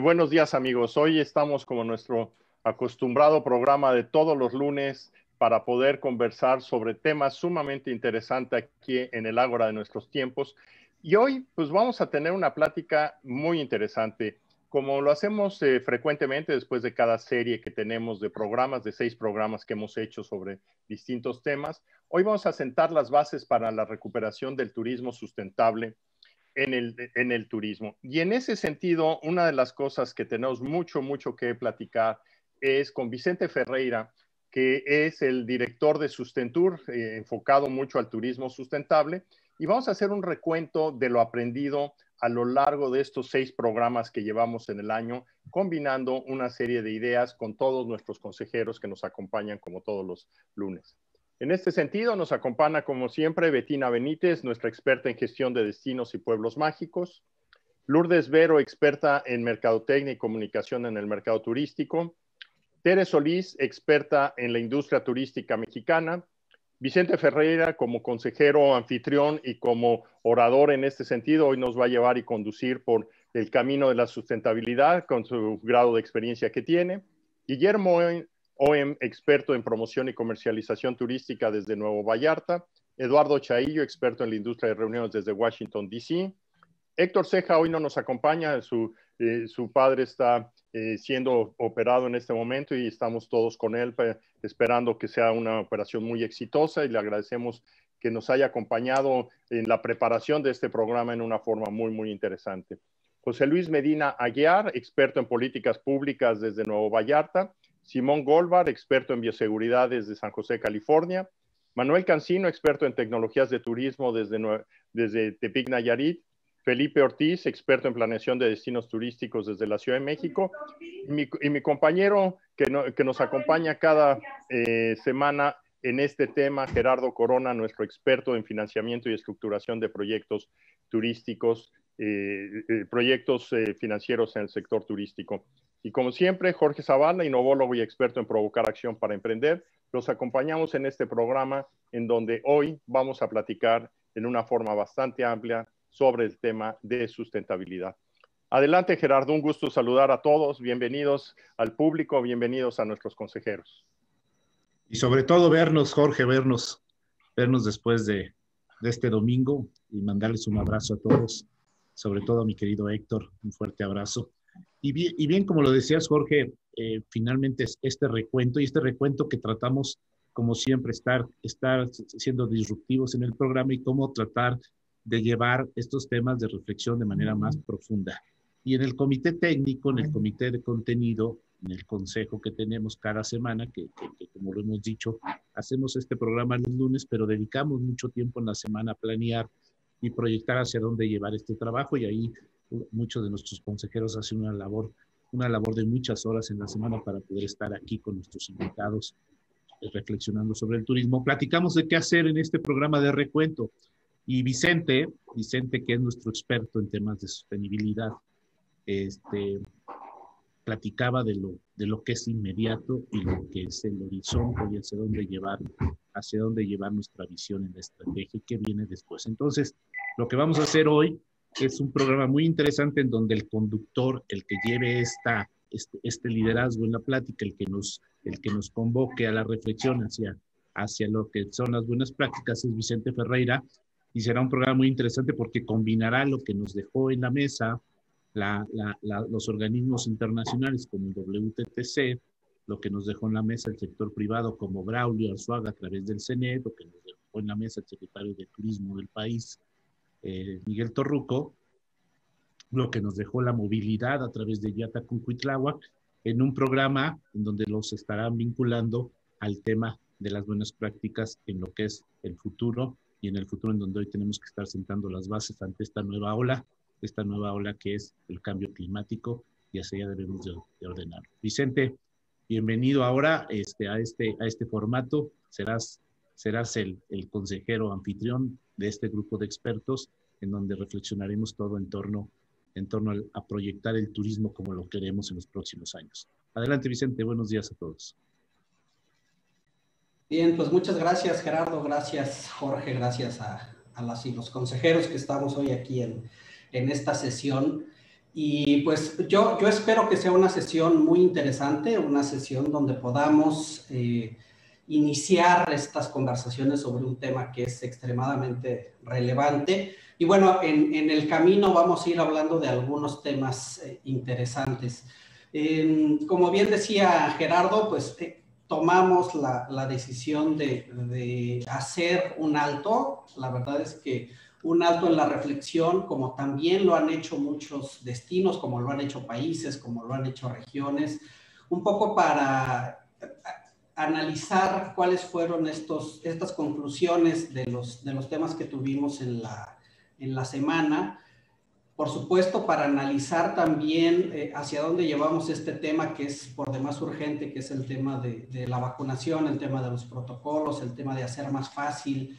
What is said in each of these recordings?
Buenos días, amigos. Hoy estamos como nuestro acostumbrado programa de todos los lunes para poder conversar sobre temas sumamente interesantes aquí en el Ágora de nuestros tiempos. Y hoy pues vamos a tener una plática muy interesante. Como lo hacemos frecuentemente después de cada serie que tenemos de programas, de 6 programas que hemos hecho sobre distintos temas, hoy vamos a sentar las bases para la recuperación del turismo sustentable en el turismo. Y en ese sentido, una de las cosas que tenemos mucho que platicar es con Vicente Ferreira, que es el director de Sustentur, enfocado mucho al turismo sustentable, y vamos a hacer un recuento de lo aprendido a lo largo de estos 6 programas que llevamos en el año, combinando una serie de ideas con todos nuestros consejeros que nos acompañan como todos los lunes. En este sentido, nos acompaña, como siempre, Betina Benítez, nuestra experta en gestión de destinos y pueblos mágicos. Lourdes Vero, experta en mercadotecnia y comunicación en el mercado turístico. Tere Solís, experta en la industria turística mexicana. Vicente Ferreira, como consejero anfitrión y como orador en este sentido, hoy nos va a llevar y conducir por el camino de la sustentabilidad con su grado de experiencia que tiene. Guillermo OEM, experto en promoción y comercialización turística desde Nuevo Vallarta. Eduardo Chaillo, experto en la industria de reuniones desde Washington, D.C. Héctor Ceja hoy no nos acompaña, su padre está siendo operado en este momento y estamos todos con él esperando que sea una operación muy exitosa y le agradecemos que nos haya acompañado en la preparación de este programa en una forma muy interesante. José Luis Medina Aguiar, experto en políticas públicas desde Nuevo Vallarta. Simón Golvar, experto en bioseguridad desde San José, California. Manuel Cancino, experto en tecnologías de turismo desde Tepic, Nayarit. Felipe Ortiz, experto en planeación de destinos turísticos desde la Ciudad de México. Y mi compañero que nos acompaña cada semana en este tema, Gerardo Corona, nuestro experto en financiamiento y estructuración de proyectos turísticos, proyectos financieros en el sector turístico. Y como siempre, Jorge Zavala, innovólogo y experto en provocar acción para emprender. Los acompañamos en este programa en donde hoy vamos a platicar en una forma bastante amplia sobre el tema de sustentabilidad. Adelante, Gerardo, un gusto saludar a todos. Bienvenidos al público, bienvenidos a nuestros consejeros. Y sobre todo vernos, Jorge, vernos después de este domingo y mandarles un abrazo a todos, sobre todo a mi querido Héctor, un fuerte abrazo. Y bien como lo decías, Jorge, finalmente es este recuento que tratamos, como siempre, estar siendo disruptivos en el programa y cómo tratar de llevar estos temas de reflexión de manera más profunda. Y en el comité técnico, en el comité de contenido, en el consejo que tenemos cada semana, que como lo hemos dicho, hacemos este programa los lunes, pero dedicamos mucho tiempo en la semana a planear y proyectar hacia dónde llevar este trabajo, y ahí muchos de nuestros consejeros hacen una labor de muchas horas en la semana para poder estar aquí con nuestros invitados reflexionando sobre el turismo. Platicamos de qué hacer en este programa de recuento. Y Vicente, que es nuestro experto en temas de sostenibilidad, platicaba de lo que es inmediato y lo que es el horizonte y hacia dónde llevar nuestra visión en la estrategia y qué viene después. Entonces, lo que vamos a hacer hoy es un programa muy interesante en donde el conductor, el que lleve este liderazgo en la plática, el que nos convoque a la reflexión hacia lo que son las buenas prácticas, es Vicente Ferreira, y será un programa muy interesante porque combinará lo que nos dejó en la mesa los organismos internacionales como el WTTC, lo que nos dejó en la mesa el sector privado como Braulio Arzuaga a través del CENET, lo que nos dejó en la mesa el secretario de Turismo del país, Miguel Torruco, lo que nos dejó la movilidad a través de Yata Cuncuitláhuac, en un programa en donde los estarán vinculando al tema de las buenas prácticas en lo que es el futuro, y en el futuro en donde hoy tenemos que estar sentando las bases ante esta nueva ola que es el cambio climático, y hacia allá debemos de ordenar. Vicente, bienvenido ahora a este formato. Serás el consejero anfitrión de este grupo de expertos en donde reflexionaremos todo en torno a proyectar el turismo como lo queremos en los próximos años. Adelante, Vicente, buenos días a todos. Bien, pues muchas gracias, Gerardo, gracias, Jorge, gracias a las y los consejeros que estamos hoy aquí en esta sesión. Y pues yo espero que sea una sesión muy interesante, una sesión donde podamos iniciar estas conversaciones sobre un tema que es extremadamente relevante. Y bueno, en el camino vamos a ir hablando de algunos temas interesantes. Como bien decía Gerardo, pues tomamos la decisión de hacer un alto. La verdad es que un alto en la reflexión, como también lo han hecho muchos destinos, como lo han hecho países, como lo han hecho regiones, un poco para analizar cuáles fueron estas conclusiones de los temas que tuvimos en la semana. Por supuesto, para analizar también hacia dónde llevamos este tema que es por demás urgente, que es el tema de la vacunación, el tema de los protocolos, el tema de hacer más fácil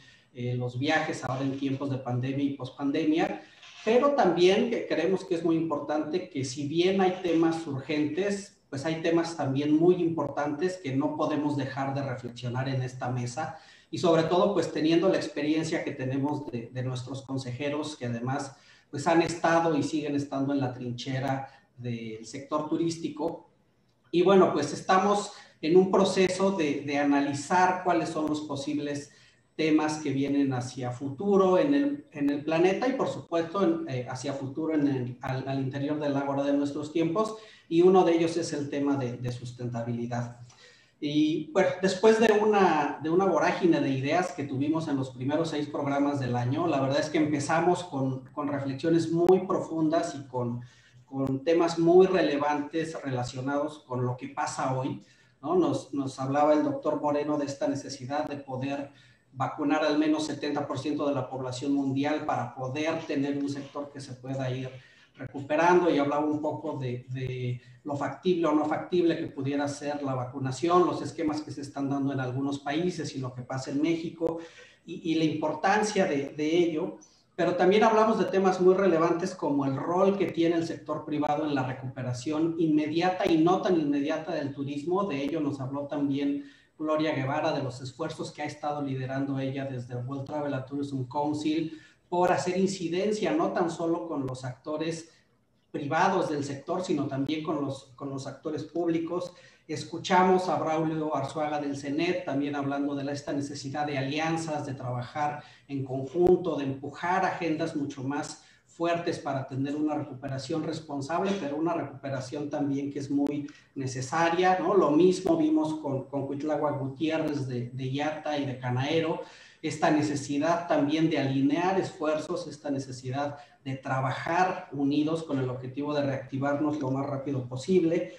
los viajes ahora en tiempos de pandemia y pospandemia, pero también que creemos que es muy importante que si bien hay temas urgentes, pues hay temas también muy importantes que no podemos dejar de reflexionar en esta mesa y sobre todo pues teniendo la experiencia que tenemos de nuestros consejeros que además pues han estado y siguen estando en la trinchera del sector turístico. Y bueno, pues estamos en un proceso de analizar cuáles son los posibles temas que vienen hacia futuro en el planeta y por supuesto hacia futuro al interior del ágora de nuestros tiempos, y uno de ellos es el tema de sustentabilidad. Y bueno, después de una vorágine de ideas que tuvimos en los primeros 6 programas del año, la verdad es que empezamos con reflexiones muy profundas y con temas muy relevantes relacionados con lo que pasa hoy, ¿no? Nos hablaba el doctor Moreno de esta necesidad de poder vacunar al menos 70% de la población mundial para poder tener un sector que se pueda ir recuperando, y hablaba un poco de lo factible o no factible que pudiera ser la vacunación, los esquemas que se están dando en algunos países y lo que pasa en México y la importancia de ello. Pero también hablamos de temas muy relevantes como el rol que tiene el sector privado en la recuperación inmediata y no tan inmediata del turismo. De ello nos habló también Gloria Guevara, de los esfuerzos que ha estado liderando ella desde el World Travel and Tourism Council por hacer incidencia no tan solo con los actores privados del sector, sino también con los actores públicos. Escuchamos a Braulio Arzuaga del CENET también hablando de esta necesidad de alianzas, de trabajar en conjunto, de empujar agendas mucho más fuertes para tener una recuperación responsable, pero una recuperación también que es muy necesaria, ¿no? Lo mismo vimos con Cuitláhuac Gutiérrez de IATA y de Canaero, esta necesidad también de alinear esfuerzos, esta necesidad de trabajar unidos con el objetivo de reactivarnos lo más rápido posible,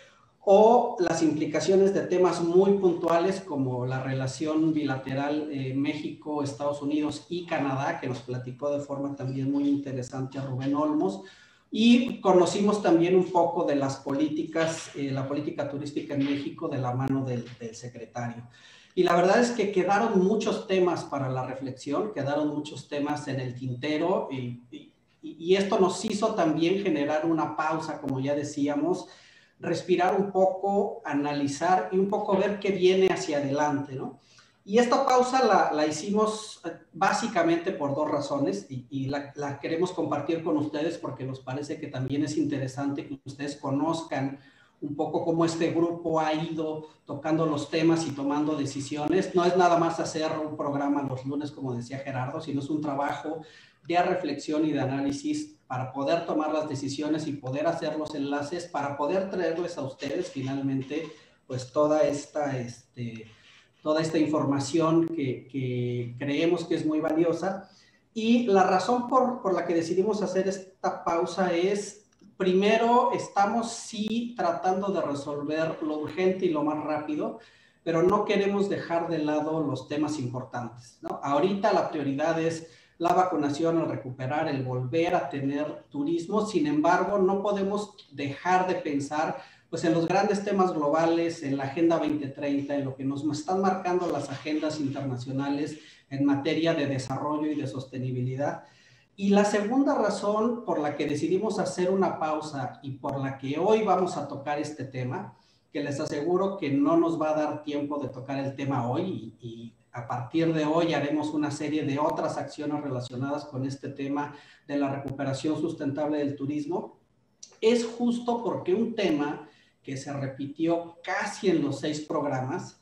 o las implicaciones de temas muy puntuales como la relación bilateral México, Estados Unidos y Canadá, que nos platicó de forma también muy interesante Rubén Olmos, y conocimos también un poco de las políticas, la política turística en México de la mano del secretario. Y la verdad es que quedaron muchos temas para la reflexión, quedaron muchos temas en el tintero y esto nos hizo también generar una pausa, como ya decíamos, respirar un poco, analizar y un poco ver qué viene hacia adelante, ¿no? Y esta pausa la hicimos básicamente por 2 razones y la queremos compartir con ustedes porque nos parece que también es interesante que ustedes conozcan un poco cómo este grupo ha ido tocando los temas y tomando decisiones. No es nada más hacer un programa los lunes, como decía Gerardo, sino es un trabajo de reflexión y de análisis para poder tomar las decisiones y poder hacer los enlaces, para poder traerles a ustedes finalmente pues toda esta información que creemos que es muy valiosa. Y la razón por la que decidimos hacer esta pausa es, primero, estamos sí tratando de resolver lo urgente y lo más rápido, pero no queremos dejar de lado los temas importantes, ¿no? Ahorita la prioridad es la vacunación, el recuperar, el volver a tener turismo. Sin embargo, no podemos dejar de pensar pues, en los grandes temas globales, en la Agenda 2030, en lo que nos están marcando las agendas internacionales en materia de desarrollo y de sostenibilidad. Y la segunda razón por la que decidimos hacer una pausa y por la que hoy vamos a tocar este tema, que les aseguro que no nos va a dar tiempo de tocar el tema hoy y a partir de hoy haremos una serie de otras acciones relacionadas con este tema de la recuperación sustentable del turismo, es justo porque un tema que se repitió casi en los 6 programas,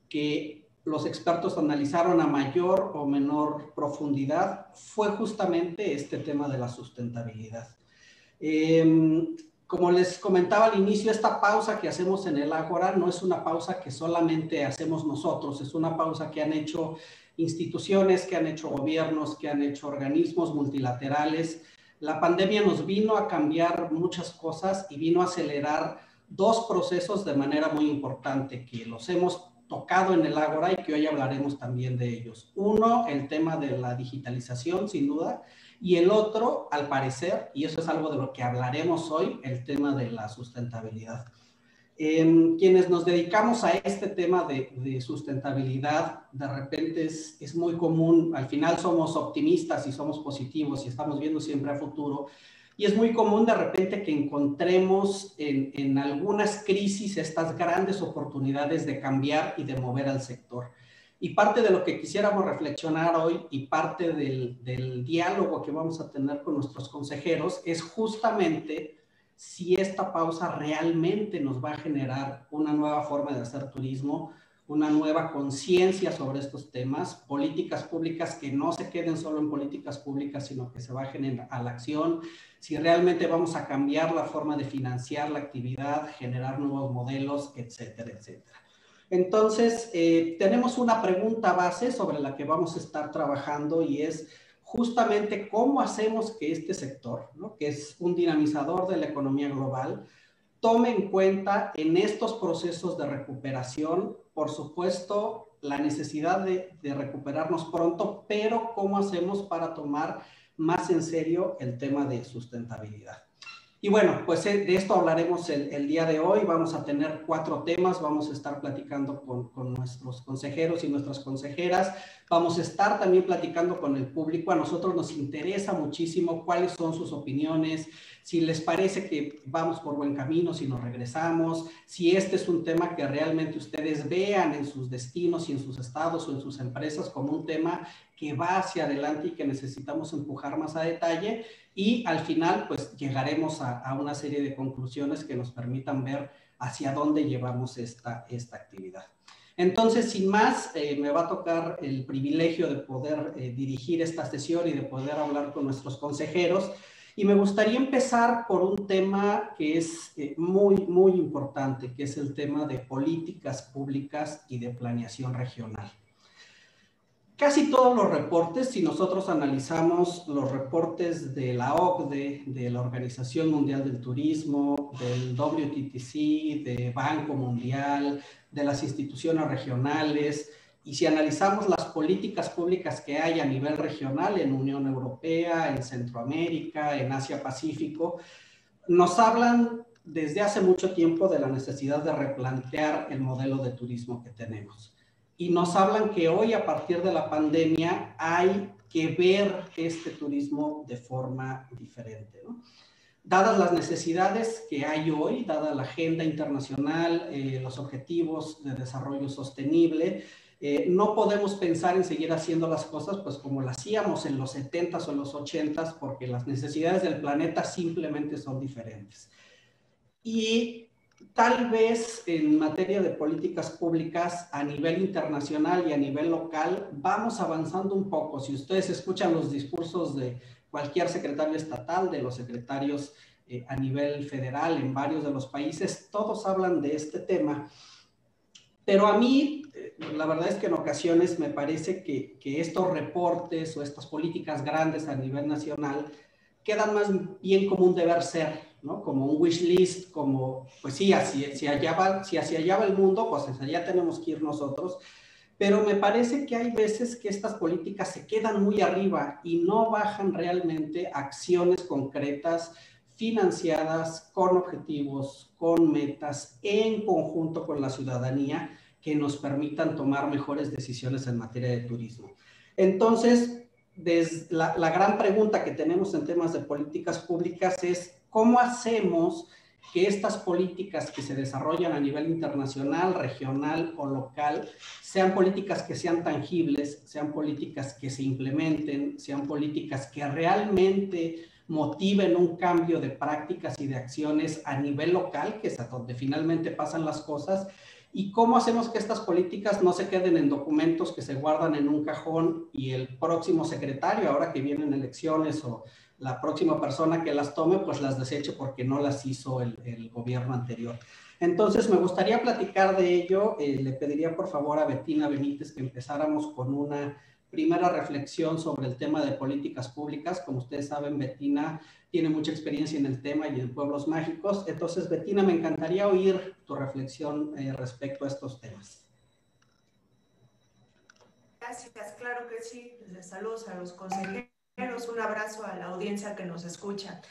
que los expertos analizaron a mayor o menor profundidad, fue justamente este tema de la sustentabilidad. Como les comentaba al inicio, esta pausa que hacemos en el Ágora no es una pausa que solamente hacemos nosotros, es una pausa que han hecho instituciones, que han hecho gobiernos, que han hecho organismos multilaterales. La pandemia nos vino a cambiar muchas cosas y vino a acelerar 2 procesos de manera muy importante que los hemos tocado en el Ágora y que hoy hablaremos también de ellos. Uno, el tema de la digitalización, sin duda, y el otro, al parecer, y eso es algo de lo que hablaremos hoy, el tema de la sustentabilidad. Quienes nos dedicamos a este tema de sustentabilidad, de repente es muy común, al final somos optimistas y somos positivos y estamos viendo siempre a futuro, y es muy común de repente que encontremos en algunas crisis estas grandes oportunidades de cambiar y de mover al sector. Y parte de lo que quisiéramos reflexionar hoy y parte del diálogo que vamos a tener con nuestros consejeros es justamente si esta pausa realmente nos va a generar una nueva forma de hacer turismo, una nueva conciencia sobre estos temas, políticas públicas que no se queden solo en políticas públicas, sino que se bajen a la acción, si realmente vamos a cambiar la forma de financiar la actividad, generar nuevos modelos, etcétera, etcétera. Entonces, tenemos una pregunta base sobre la que vamos a estar trabajando y es justamente cómo hacemos que este sector, ¿no?, que es un dinamizador de la economía global, tome en cuenta en estos procesos de recuperación, por supuesto, la necesidad de recuperarnos pronto, pero cómo hacemos para tomar más en serio el tema de sustentabilidad. Y bueno, pues de esto hablaremos el día de hoy. Vamos a tener 4 temas, vamos a estar platicando con nuestros consejeros y nuestras consejeras, vamos a estar también platicando con el público. A nosotros nos interesa muchísimo cuáles son sus opiniones, si les parece que vamos por buen camino, si nos regresamos, si este es un tema que realmente ustedes vean en sus destinos y en sus estados o en sus empresas como un tema que va hacia adelante y que necesitamos empujar más a detalle. Y al final, pues, llegaremos a una serie de conclusiones que nos permitan ver hacia dónde llevamos esta actividad. Entonces, sin más, me va a tocar el privilegio de poder dirigir esta sesión y de poder hablar con nuestros consejeros. Y me gustaría empezar por un tema que es muy, muy importante, que es el tema de políticas públicas y de planeación regional. Casi todos los reportes, si nosotros analizamos los reportes de la OCDE, de la Organización Mundial del Turismo, del WTTC, de Banco Mundial, de las instituciones regionales, y si analizamos las políticas públicas que hay a nivel regional en Unión Europea, en Centroamérica, en Asia-Pacífico, nos hablan desde hace mucho tiempo de la necesidad de replantear el modelo de turismo que tenemos. Y nos hablan que hoy, a partir de la pandemia, hay que ver este turismo de forma diferente, ¿no? Dadas las necesidades que hay hoy, dada la agenda internacional, los objetivos de desarrollo sostenible, no podemos pensar en seguir haciendo las cosas pues como las hacíamos en los 70s o en los 80s, porque las necesidades del planeta simplemente son diferentes. Y tal vez en materia de políticas públicas a nivel internacional y a nivel local vamos avanzando un poco. Si ustedes escuchan los discursos de cualquier secretario estatal, de los secretarios a nivel federal en varios de los países, todos hablan de este tema. Pero a mí, la verdad es que en ocasiones me parece que estos reportes o estas políticas grandes a nivel nacional quedan más bien como un deber ser, ¿no? Como un wish list, como, pues sí, si hacia allá va el mundo, pues hacia allá tenemos que ir nosotros. Pero me parece que hay veces que estas políticas se quedan muy arriba y no bajan realmente acciones concretas, financiadas, con objetivos, con metas, en conjunto con la ciudadanía, que nos permitan tomar mejores decisiones en materia de turismo. Entonces, la gran pregunta que tenemos en temas de políticas públicas es ¿cómo hacemos que estas políticas que se desarrollan a nivel internacional, regional o local sean políticas que sean tangibles, sean políticas que se implementen, sean políticas que realmente motiven un cambio de prácticas y de acciones a nivel local, que es a donde finalmente pasan las cosas, y cómo hacemos que estas políticas no se queden en documentos que se guardan en un cajón y el próximo secretario, ahora que vienen elecciones, o la próxima persona que las tome, pues las deseche porque no las hizo el gobierno anterior. Entonces, me gustaría platicar de ello. Le pediría por favor a Bettina Benítez que empezáramos con una primera reflexión sobre el tema de políticas públicas. Como ustedes saben, Bettina tiene mucha experiencia en el tema y en pueblos mágicos. Entonces, Bettina, me encantaría oír tu reflexión respecto a estos temas. Gracias, claro que sí. Saludos a los consejeros, un abrazo a la audiencia que nos escucha.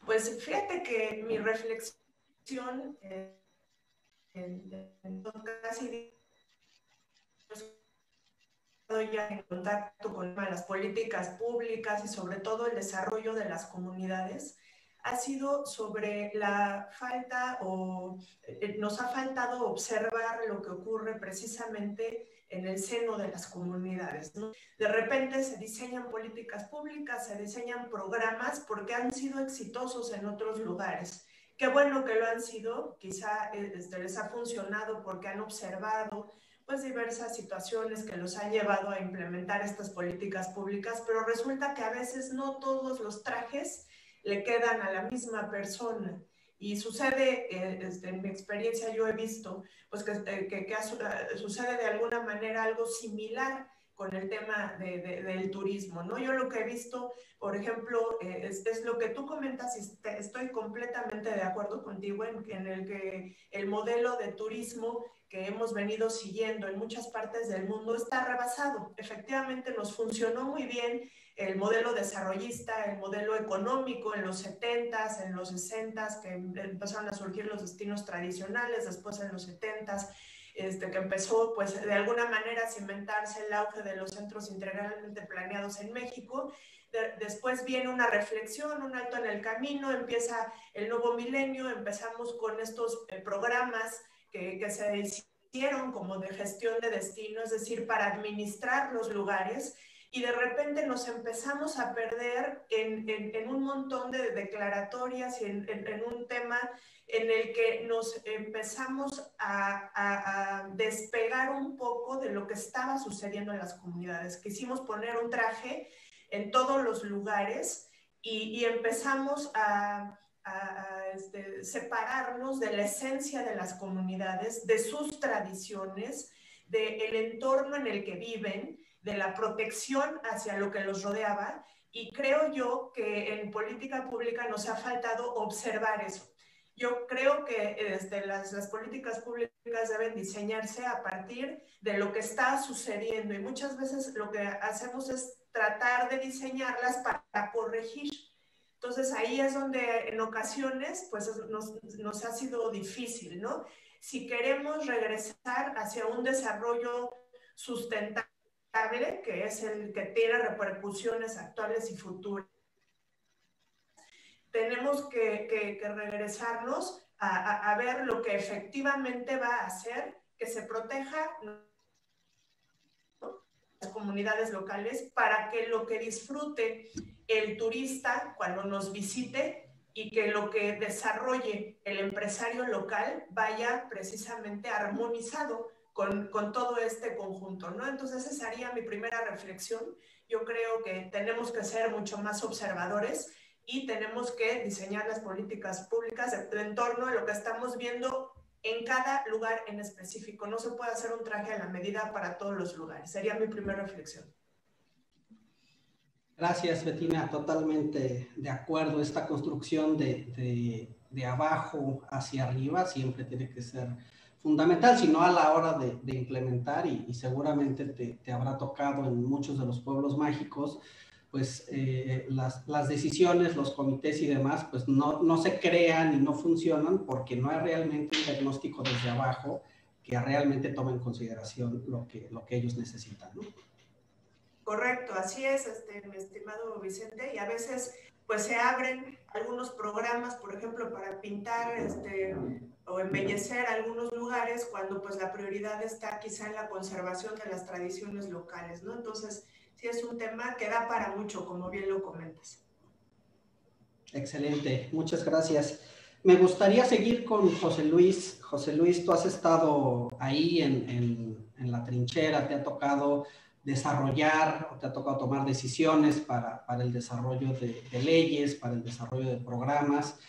Pues fíjate que mi reflexión en casi ya en contacto con las políticas públicas y sobre todo el desarrollo de las comunidades ha sido sobre la falta nos ha faltado observar lo que ocurre precisamente en el seno de las comunidades, ¿no? De repente se diseñan políticas públicas, se diseñan programas porque han sido exitosos en otros lugares. Qué bueno que lo han sido, quizá les ha funcionado porque han observado pues diversas situaciones que los han llevado a implementar estas políticas públicas, pero resulta que a veces no todos los trajes le quedan a la misma persona. Y sucede, en mi experiencia yo he visto, pues sucede de alguna manera algo similar con el tema del turismo, ¿no? Yo lo que he visto, por ejemplo, es lo que tú comentas y estoy completamente de acuerdo contigo en el que el modelo de turismo que hemos venido siguiendo en muchas partes del mundo está rebasado. Efectivamente nos funcionó muy bien el modelo desarrollista, el modelo económico en los 70s, en los 60s, que empezaron a surgir los destinos tradicionales, después en los 70s, que empezó pues de alguna manera a cimentarse el auge de los centros integralmente planeados en México. Después viene una reflexión, un alto en el camino, empieza el nuevo milenio, empezamos con estos programas que se hicieron como de gestión de destino, es decir, para administrar los lugares, y de repente nos empezamos a perder en un montón de declaratorias y en un tema en el que nos empezamos a despegar un poco de lo que estaba sucediendo en las comunidades. Quisimos poner un traje en todos los lugares y empezamos a separarnos de la esencia de las comunidades, de sus tradiciones, del entorno en el que viven, de la protección hacia lo que los rodeaba, y creo yo que en política pública nos ha faltado observar eso. Yo creo que las políticas públicas deben diseñarse a partir de lo que está sucediendo, y muchas veces lo que hacemos es tratar de diseñarlas para corregir. Entonces ahí es donde en ocasiones pues nos ha sido difícil, ¿no? Si queremos regresar hacia un desarrollo sustentable, que es el que tiene repercusiones actuales y futuras, tenemos que regresarnos a ver lo que efectivamente va a hacer que se proteja las comunidades locales para que lo que disfrute el turista cuando nos visite y que lo que desarrolle el empresario local vaya precisamente armonizado con todo este conjunto, ¿no? Entonces esa sería mi primera reflexión. Yo creo que tenemos que ser mucho más observadores y tenemos que diseñar las políticas públicas en torno a lo que estamos viendo en cada lugar en específico. No se puede hacer un traje a la medida para todos los lugares. Sería mi primera reflexión. Gracias, Bettina. Totalmente de acuerdo. Esta construcción de abajo hacia arriba siempre tiene que ser fundamental, sino a la hora de implementar, y seguramente te habrá tocado en muchos de los pueblos mágicos, pues las decisiones, los comités y demás, pues no se crean y no funcionan porque no hay realmente un diagnóstico desde abajo que realmente tome en consideración lo que ellos necesitan, ¿no? Correcto, así es, mi estimado Vicente, y a veces pues se abren algunos programas, por ejemplo, para pintar o embellecer algunos lugares cuando pues la prioridad está quizá en la conservación de las tradiciones locales, ¿no? Entonces, sí es un tema que da para mucho, como bien lo comentas. Excelente, muchas gracias. Me gustaría seguir con José Luis. José Luis, tú has estado ahí en la trinchera, te ha tocado desarrollar o te ha tocado tomar decisiones para el desarrollo de leyes, para el desarrollo de programas.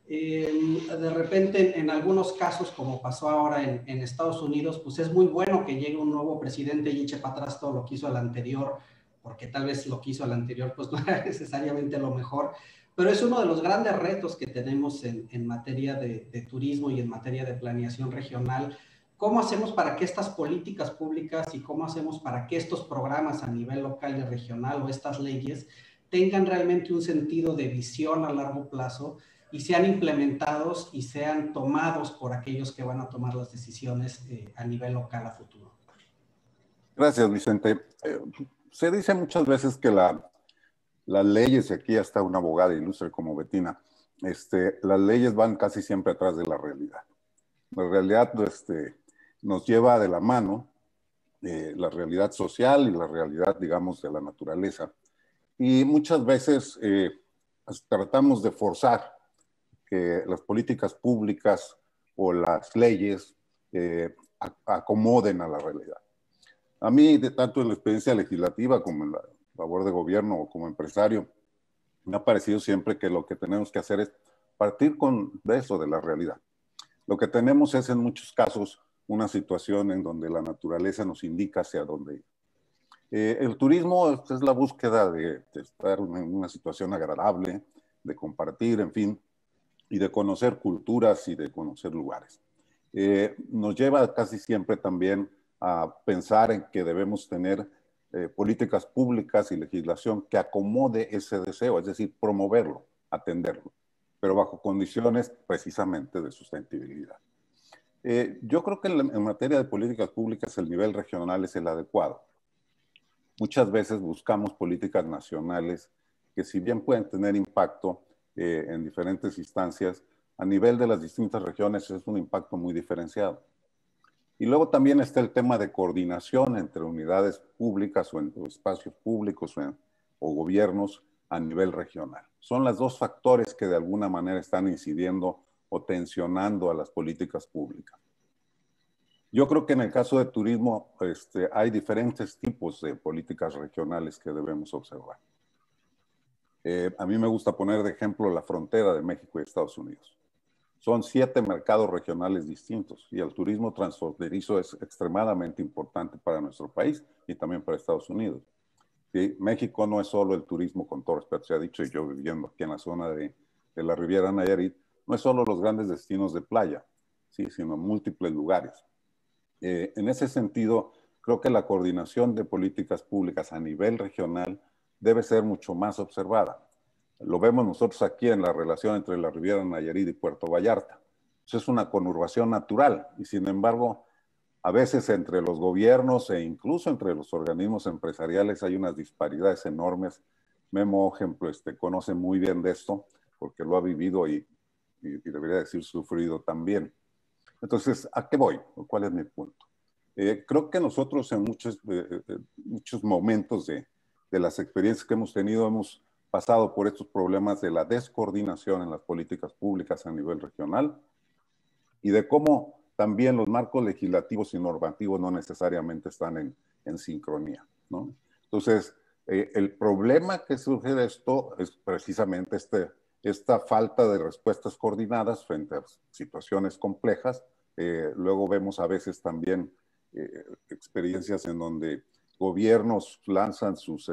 De repente, en algunos casos, como pasó ahora en Estados Unidos, pues es muy bueno que llegue un nuevo presidente y eche para atrás todo lo que hizo el anterior, porque tal vez lo que hizo el anterior pues no era necesariamente lo mejor, pero es uno de los grandes retos que tenemos en materia de turismo y en materia de planeación regional. ¿Cómo hacemos para que estas políticas públicas y cómo hacemos para que estos programas a nivel local y regional o estas leyes tengan realmente un sentido de visión a largo plazo y sean implementados y sean tomados por aquellos que van a tomar las decisiones a nivel local a futuro? Gracias, Vicente. Se dice muchas veces que las leyes, y aquí está una abogada ilustre como Bettina, las leyes van casi siempre atrás de la realidad. La realidad nos lleva de la mano la realidad social y la realidad, digamos, de la naturaleza. Y muchas veces tratamos de forzar que las políticas públicas o las leyes acomoden a la realidad. A mí, tanto en la experiencia legislativa como en la labor de gobierno o como empresario, me ha parecido siempre que lo que tenemos que hacer es partir de eso, de la realidad. Lo que tenemos es en muchos casos una situación en donde la naturaleza nos indica hacia dónde ir. El turismo es la búsqueda de estar en una situación agradable, de compartir, en fin, y de conocer culturas y de conocer lugares. Nos lleva casi siempre también a pensar en que debemos tener políticas públicas y legislación que acomode ese deseo, es decir, promoverlo, atenderlo, pero bajo condiciones precisamente de sustentabilidad. Yo creo que en materia de políticas públicas el nivel regional es el adecuado. Muchas veces buscamos políticas nacionales que, si bien pueden tener impacto en diferentes instancias, a nivel de las distintas regiones es un impacto muy diferenciado. Y luego también está el tema de coordinación entre unidades públicas o entre espacios públicos o gobiernos a nivel regional. Son los dos factores que de alguna manera están incidiendo o tensionando a las políticas públicas. Yo creo que en el caso de turismo hay diferentes tipos de políticas regionales que debemos observar. A mí me gusta poner de ejemplo la frontera de México y Estados Unidos. Son 7 mercados regionales distintos y el turismo transfronterizo es extremadamente importante para nuestro país y también para Estados Unidos. ¿Sí? México no es solo el turismo, con todo respeto se ha dicho, y yo viviendo aquí en la zona de la Riviera Nayarit, no es solo los grandes destinos de playa, ¿sí? Sino múltiples lugares. En ese sentido, creo que la coordinación de políticas públicas a nivel regional debe ser mucho más observada. Lo vemos nosotros aquí en la relación entre la Riviera Nayarit y Puerto Vallarta. Pues es una conurbación natural y, sin embargo, a veces entre los gobiernos e incluso entre los organismos empresariales hay unas disparidades enormes. Memo, ejemplo, conoce muy bien de esto porque lo ha vivido y debería decir sufrido también. Entonces, ¿a qué voy? ¿Cuál es mi punto? Creo que nosotros en muchos momentos de las experiencias que hemos tenido hemos pasado por estos problemas de la descoordinación en las políticas públicas a nivel regional y de cómo también los marcos legislativos y normativos no necesariamente están en sincronía, ¿no? Entonces, el problema que surge de esto es precisamente esta falta de respuestas coordinadas frente a situaciones complejas. Luego vemos a veces también experiencias en donde gobiernos lanzan sus,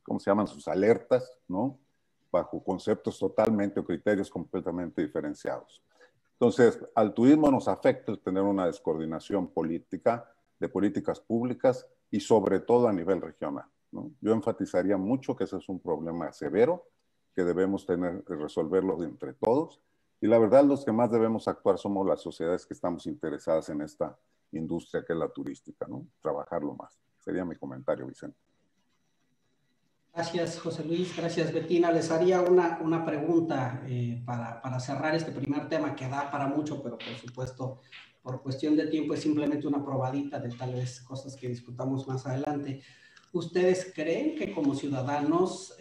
¿cómo se llaman? Sus alertas, ¿no? Bajo conceptos totalmente o criterios completamente diferenciados. Entonces, al turismo nos afecta el tener una descoordinación política, de políticas públicas y sobre todo a nivel regional, ¿no? Yo enfatizaría mucho que ese es un problema severo que debemos resolverlo entre todos. Y la verdad, los que más debemos actuar somos las sociedades que estamos interesadas en esta industria que es la turística, ¿no? Trabajarlo más. Sería mi comentario, Vicente. Gracias, José Luis. Gracias, Bettina. Les haría una pregunta para cerrar este primer tema que da para mucho, pero por supuesto, por cuestión de tiempo, es simplemente una probadita de tal vez cosas que discutamos más adelante. ¿Ustedes creen que como ciudadanos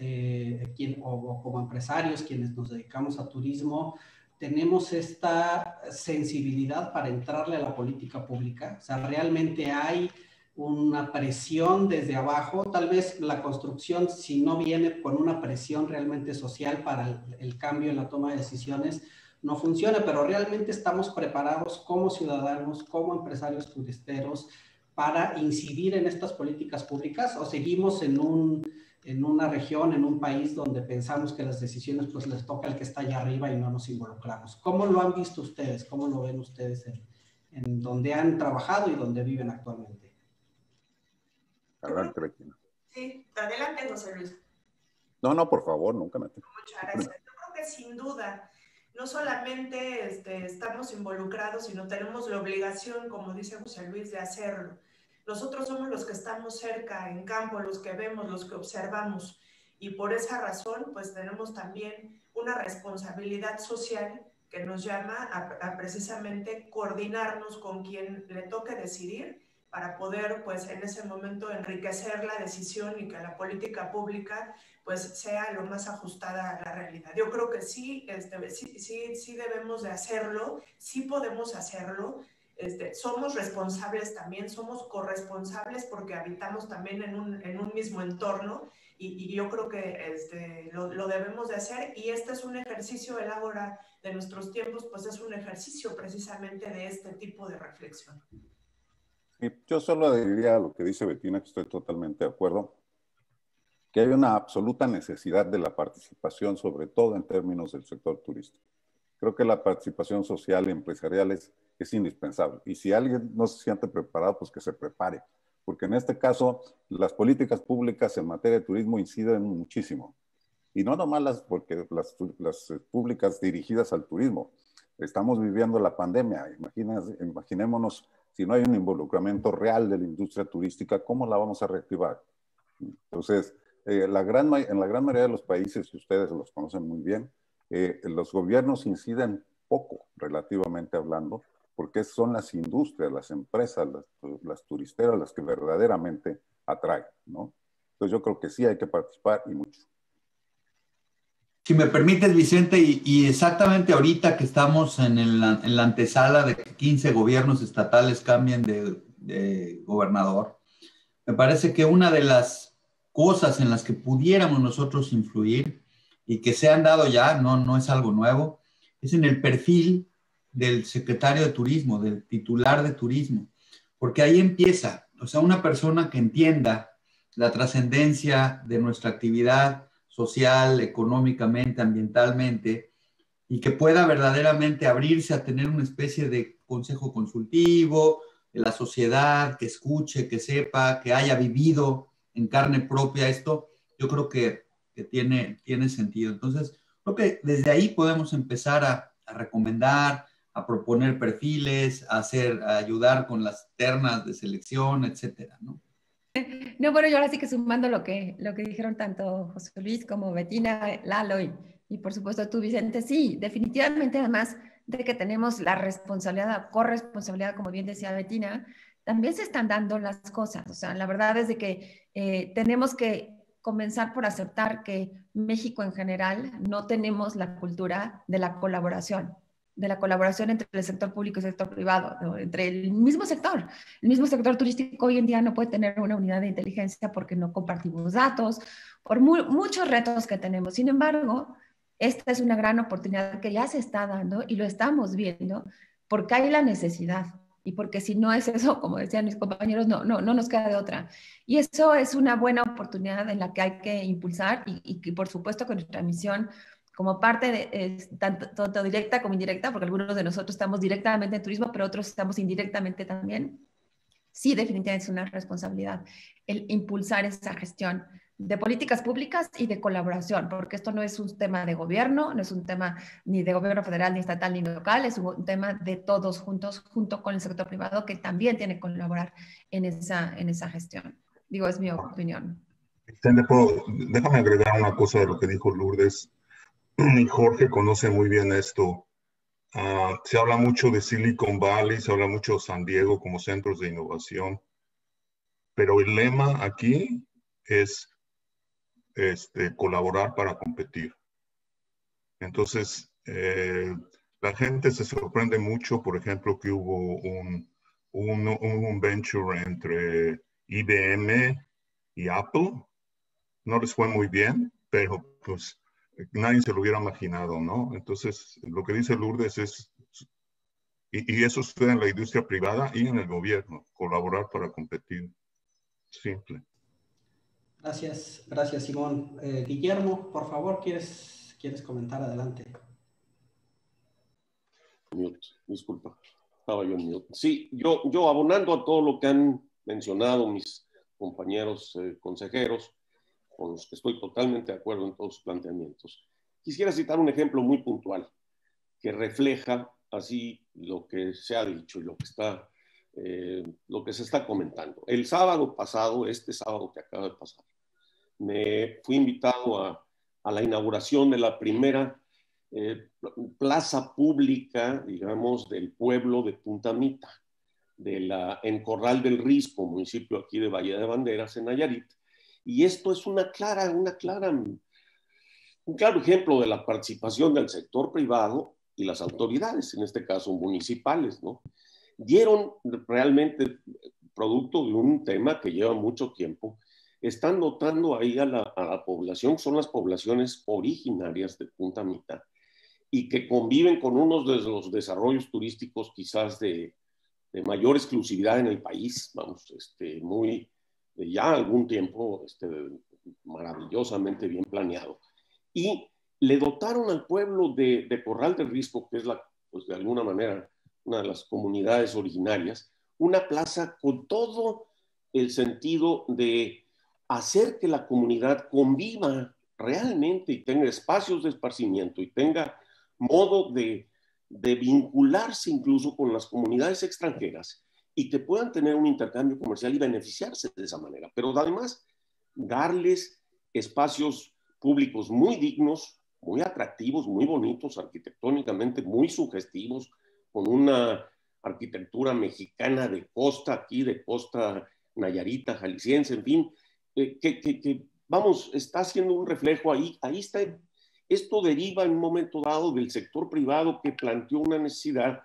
o como empresarios, quienes nos dedicamos a turismo, tenemos esta sensibilidad para entrarle a la política pública? O sea, ¿realmente hay una presión desde abajo? Tal vez la construcción, si no viene con una presión realmente social para el cambio en la toma de decisiones, no funciona, pero realmente estamos preparados como ciudadanos, como empresarios turisteros, para incidir en estas políticas públicas, o seguimos en una región, en un país donde pensamos que las decisiones pues les toca al que está allá arriba y no nos involucramos? ¿Cómo lo han visto ustedes? ¿Cómo lo ven ustedes en donde han trabajado y donde viven actualmente? Adelante, Regina. Sí, adelante, José Luis. No, por favor, nunca me... Muchas gracias. Yo creo que sin duda, no solamente estamos involucrados, sino tenemos la obligación, como dice José Luis, de hacerlo. Nosotros somos los que estamos cerca, en campo, los que vemos, los que observamos. Y por esa razón, pues tenemos también una responsabilidad social que nos llama a precisamente coordinarnos con quien le toque decidir, para poder, pues, en ese momento enriquecer la decisión y que la política pública, pues, sea lo más ajustada a la realidad. Yo creo que sí, sí debemos de hacerlo, sí podemos hacerlo. Somos responsables también, somos corresponsables porque habitamos también en un mismo entorno, y yo creo que lo debemos de hacer, y este es un ejercicio, el Ágora de nuestros tiempos, pues es un ejercicio precisamente de este tipo de reflexión. Yo solo diría lo que dice Bettina, que estoy totalmente de acuerdo, que hay una absoluta necesidad de la participación, sobre todo en términos del sector turístico. Creo que la participación social y empresarial es indispensable. Y si alguien no se siente preparado, pues que se prepare. Porque en este caso, las políticas públicas en materia de turismo inciden muchísimo. Y no nomás las públicas dirigidas al turismo. Estamos viviendo la pandemia. Imaginémonos, si no hay un involucramiento real de la industria turística, ¿cómo la vamos a reactivar? Entonces, en la gran mayoría de los países, y ustedes los conocen muy bien, los gobiernos inciden poco, relativamente hablando, porque son las industrias, las empresas, las turisteras las que verdaderamente atraen, ¿no? Entonces yo creo que sí hay que participar, y mucho. Si me permites, Vicente, y exactamente ahorita que estamos en la antesala de que 15 gobiernos estatales cambien de gobernador, me parece que una de las cosas en las que pudiéramos nosotros influir y que se han dado ya, no es algo nuevo, es en el perfil del secretario de turismo, del titular de turismo, porque ahí empieza, o sea, una persona que entienda la trascendencia de nuestra actividad social, económicamente, ambientalmente, y que pueda verdaderamente abrirse a tener una especie de consejo consultivo de la sociedad, que escuche, que sepa, que haya vivido en carne propia esto, yo creo que tiene sentido. Entonces, creo que desde ahí podemos empezar a recomendar, a proponer perfiles, a ayudar con las ternas de selección, etcétera, ¿no? No, bueno, yo ahora sí que sumando lo que dijeron tanto José Luis como Bettina, Lalo y por supuesto tú, Vicente, sí, definitivamente, además de que tenemos la responsabilidad, corresponsabilidad, como bien decía Bettina, también se están dando las cosas. O sea, la verdad es de que tenemos que comenzar por aceptar que México en general no tenemos la cultura de la colaboración entre el sector público y el sector privado, ¿no? Entre el mismo sector. El mismo sector turístico hoy en día no puede tener una unidad de inteligencia porque no compartimos datos, por muchos retos que tenemos. Sin embargo, esta es una gran oportunidad que ya se está dando y lo estamos viendo porque hay la necesidad y porque si no es eso, como decían mis compañeros, no nos queda de otra. Y eso es una buena oportunidad en la que hay que impulsar y por supuesto con nuestra misión como parte de tanto directa como indirecta, porque algunos de nosotros estamos directamente en turismo, pero otros estamos indirectamente también. Sí, definitivamente es una responsabilidad el impulsar esa gestión de políticas públicas y de colaboración, porque esto no es un tema de gobierno, no es un tema ni de gobierno federal, ni estatal, ni local, es un tema de todos juntos, junto con el sector privado, que también tiene que colaborar en esa gestión. Digo, es mi opinión. Déjame agregar una cosa de lo que dijo Lourdes. Y Jorge conoce muy bien esto. Se habla mucho de Silicon Valley, se habla mucho de San Diego como centros de innovación, pero el lema aquí es colaborar para competir. Entonces, la gente se sorprende mucho, por ejemplo, que hubo un venture entre IBM y Apple. No les fue muy bien, pero pues nadie se lo hubiera imaginado, ¿no? Entonces, lo que dice Lourdes es, y eso sucede en la industria privada y en el gobierno, colaborar para competir. Simple. Gracias, gracias Simón. Guillermo, por favor, ¿quieres comentar? Adelante. Mute, disculpa, estaba yo en mute. Sí, yo abonando a todo lo que han mencionado mis compañeros consejeros, con los que estoy totalmente de acuerdo en todos sus planteamientos, quisiera citar un ejemplo muy puntual que refleja así lo que se ha dicho y lo que se está comentando. El sábado pasado, este sábado que acaba de pasar, me fui invitado a la inauguración de la primera plaza pública, digamos, del pueblo de Punta Mita, en Corral del Risco, municipio aquí de Bahía de Banderas, en Nayarit. Y esto es un claro ejemplo de la participación del sector privado y las autoridades, en este caso municipales, ¿no? Dieron realmente, producto de un tema que lleva mucho tiempo, están dotando ahí a la población, son las poblaciones originarias de Punta Mita, y que conviven con unos de los desarrollos turísticos quizás de mayor exclusividad en el país, vamos, ya algún tiempo maravillosamente bien planeado. Y le dotaron al pueblo de Corral del Risco, que es pues de alguna manera una de las comunidades originarias, una plaza con todo el sentido de hacer que la comunidad conviva realmente y tenga espacios de esparcimiento y tenga modo de vincularse incluso con las comunidades extranjeras y que puedan tener un intercambio comercial y beneficiarse de esa manera. Pero además, darles espacios públicos muy dignos, muy atractivos, muy bonitos, arquitectónicamente muy sugestivos, con una arquitectura mexicana de costa, aquí de costa nayarita, jalisciense, en fin, vamos, está haciendo un reflejo ahí está. Esto deriva en un momento dado del sector privado que planteó una necesidad,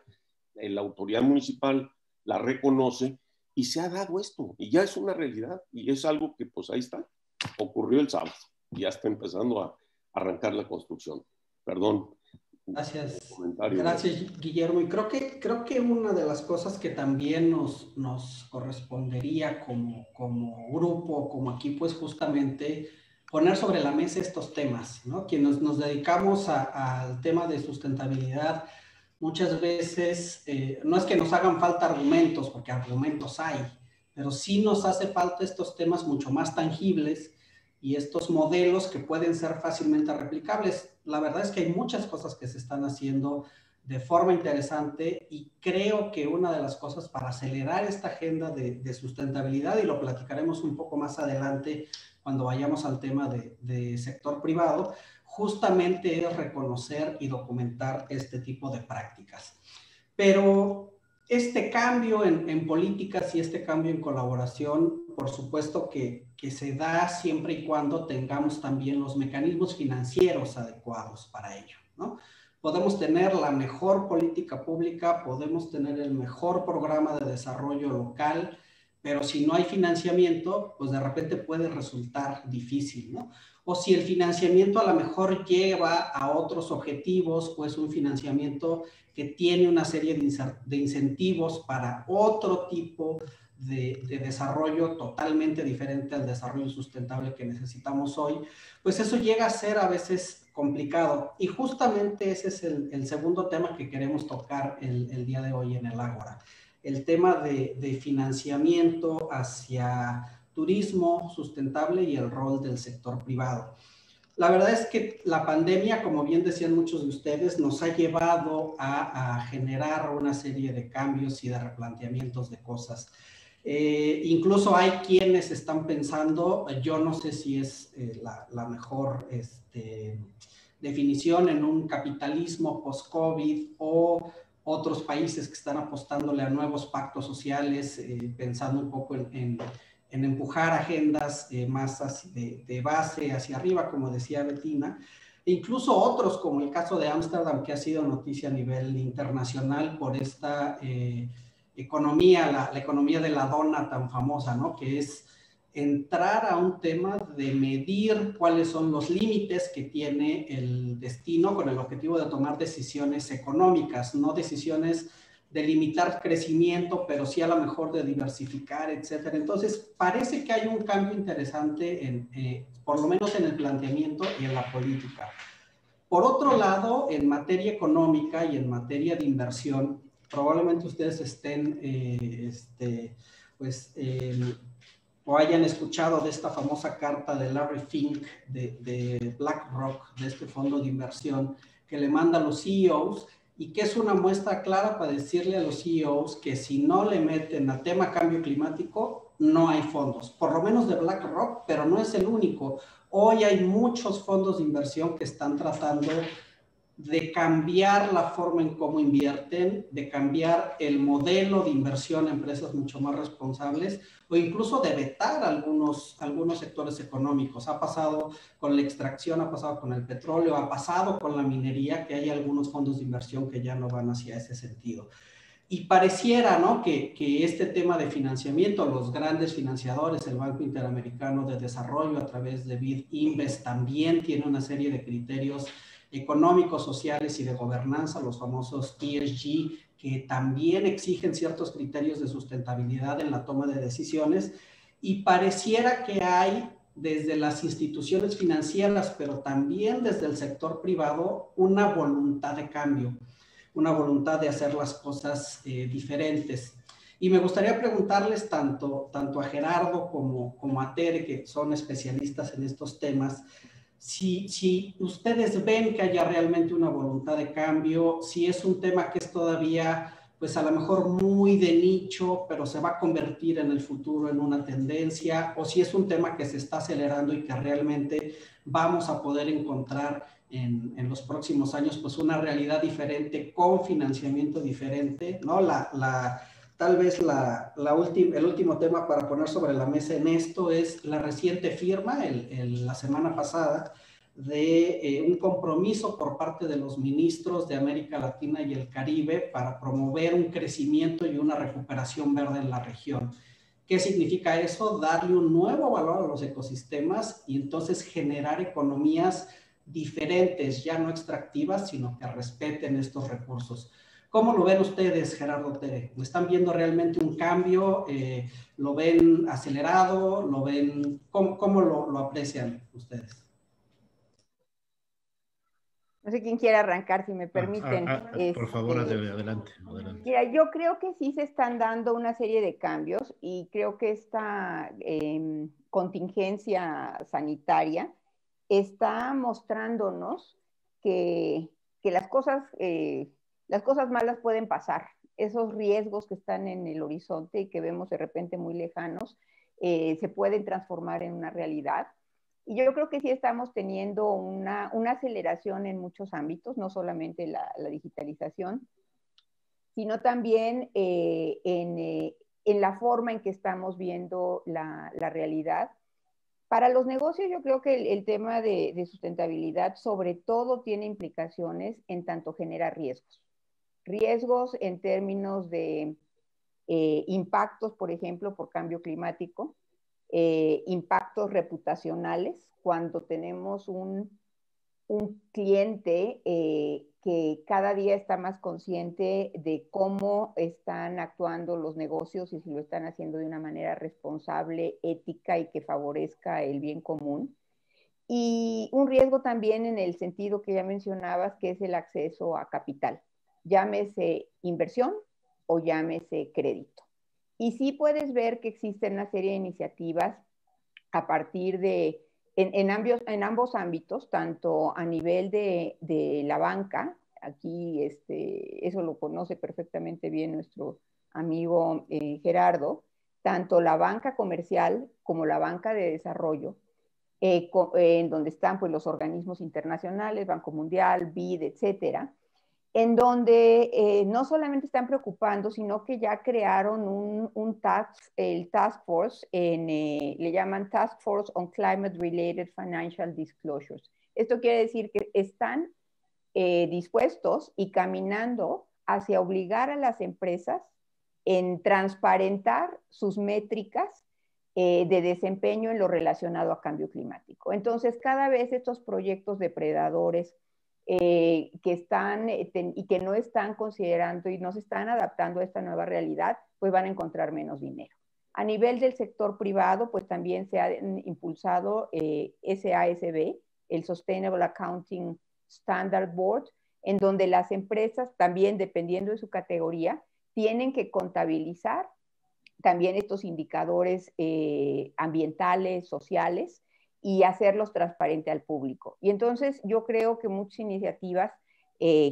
la autoridad municipal la reconoce y se ha dado esto, y ya es una realidad, y es algo que pues ahí está, ocurrió el sábado, y ya está empezando a arrancar la construcción. Perdón. Gracias, gracias Guillermo, y creo que una de las cosas que también nos correspondería como grupo, como equipo, es justamente poner sobre la mesa estos temas, ¿no? Quienes nos dedicamos al tema de sustentabilidad, muchas veces no es que nos hagan falta argumentos, porque argumentos hay, pero sí nos hace falta estos temas mucho más tangibles y estos modelos que pueden ser fácilmente replicables. La verdad es que hay muchas cosas que se están haciendo de forma interesante y creo que una de las cosas para acelerar esta agenda de sustentabilidad, y lo platicaremos un poco más adelante cuando vayamos al tema de sector privado, justamente es reconocer y documentar este tipo de prácticas. Pero este cambio en políticas y este cambio en colaboración, por supuesto que se da siempre y cuando tengamos también los mecanismos financieros adecuados para ello, ¿no? Podemos tener la mejor política pública, podemos tener el mejor programa de desarrollo local, pero si no hay financiamiento, pues de repente puede resultar difícil, ¿no? O si el financiamiento a lo mejor lleva a otros objetivos, o es un financiamiento que tiene una serie de incentivos para otro tipo de desarrollo totalmente diferente al desarrollo sustentable que necesitamos hoy, pues eso llega a ser a veces complicado. Y justamente ese es el segundo tema que queremos tocar el día de hoy en el Ágora. El tema de financiamiento hacia turismo sustentable y el rol del sector privado. La verdad es que la pandemia, como bien decían muchos de ustedes, nos ha llevado a generar una serie de cambios y de replanteamientos de cosas. Incluso hay quienes están pensando, yo no sé si es la mejor definición, en un capitalismo post-COVID o otros países que están apostándole a nuevos pactos sociales, pensando un poco en empujar agendas más de base hacia arriba, como decía Bettina, e incluso otros, como el caso de Ámsterdam, que ha sido noticia a nivel internacional por esta economía, la economía de la dona tan famosa, ¿no? Que es entrar a un tema de medir cuáles son los límites que tiene el destino con el objetivo de tomar decisiones económicas, no decisiones de limitar crecimiento, pero sí a lo mejor de diversificar, etcétera. Entonces, parece que hay un cambio interesante, por lo menos en el planteamiento y en la política. Por otro lado, en materia económica y en materia de inversión, probablemente ustedes estén, o hayan escuchado de esta famosa carta de Larry Fink de BlackRock, de este fondo de inversión, que le manda a los CEOs, y que es una muestra clara para decirle a los CEOs que si no le meten a tema cambio climático, no hay fondos, por lo menos de BlackRock, pero no es el único. Hoy hay muchos fondos de inversión que están tratando de cambiar la forma en cómo invierten, de cambiar el modelo de inversión a empresas mucho más responsables, o incluso de vetar algunos sectores económicos. Ha pasado con la extracción, ha pasado con el petróleo, ha pasado con la minería, que hay algunos fondos de inversión que ya no van hacia ese sentido. Y pareciera, ¿no?, que este tema de financiamiento, los grandes financiadores, el Banco Interamericano de Desarrollo a través de BID Invest, también tiene una serie de criterios económicos, sociales y de gobernanza, los famosos ESG, que también exigen ciertos criterios de sustentabilidad en la toma de decisiones, y pareciera que hay desde las instituciones financieras, pero también desde el sector privado, una voluntad de cambio, una voluntad de hacer las cosas diferentes. Y me gustaría preguntarles tanto a Gerardo como a Tere, que son especialistas en estos temas, si ustedes ven que haya realmente una voluntad de cambio, si es un tema que es todavía, pues a lo mejor muy de nicho, pero se va a convertir en el futuro en una tendencia, o si es un tema que se está acelerando y que realmente vamos a poder encontrar en los próximos años, pues una realidad diferente, con financiamiento diferente, ¿no? Tal vez el último tema para poner sobre la mesa en esto es la reciente firma, la semana pasada, de un compromiso por parte de los ministros de América Latina y el Caribe para promover un crecimiento y una recuperación verde en la región. ¿Qué significa eso? Darle un nuevo valor a los ecosistemas y entonces generar economías diferentes, ya no extractivas, sino que respeten estos recursos. ¿Cómo lo ven ustedes, Gerardo, Tere? ¿Están viendo realmente un cambio? ¿Lo ven acelerado? ¿Lo ven? ¿Cómo lo aprecian ustedes? No sé quién quiere arrancar, si me permiten. Por favor, adelante. Mira, yo creo que sí se están dando una serie de cambios y creo que esta contingencia sanitaria está mostrándonos que las cosas malas pueden pasar. Esos riesgos que están en el horizonte y que vemos de repente muy lejanos, se pueden transformar en una realidad. Y yo creo que sí estamos teniendo una aceleración en muchos ámbitos, no solamente la digitalización, sino también en la forma en que estamos viendo la realidad. Para los negocios, yo creo que el tema de sustentabilidad sobre todo tiene implicaciones en tanto genera riesgos. Riesgos en términos de impactos, por ejemplo, por cambio climático, impactos reputacionales, cuando tenemos un cliente que cada día está más consciente de cómo están actuando los negocios y si lo están haciendo de una manera responsable, ética y que favorezca el bien común. Y un riesgo también en el sentido que ya mencionabas, que es el acceso a capital, llámese inversión o llámese crédito. Y sí puedes ver que existen una serie de iniciativas a partir de, en ambos ámbitos, tanto a nivel de la banca, aquí eso lo conoce perfectamente bien nuestro amigo Gerardo, tanto la banca comercial como la banca de desarrollo, en donde están pues, los organismos internacionales, Banco Mundial, BID, etcétera, en donde no solamente están preocupando, sino que ya crearon el Task Force, le llaman Task Force on Climate Related Financial Disclosures. Esto quiere decir que están dispuestos y caminando hacia obligar a las empresas en transparentar sus métricas de desempeño en lo relacionado a cambio climático. Entonces, cada vez estos proyectos depredadores que están y que no están considerando y no se están adaptando a esta nueva realidad, pues van a encontrar menos dinero. A nivel del sector privado, pues también se ha impulsado SASB, el Sustainable Accounting Standard Board, en donde las empresas también, dependiendo de su categoría, tienen que contabilizar también estos indicadores ambientales, sociales, y hacerlos transparentes al público. Y entonces yo creo que muchas iniciativas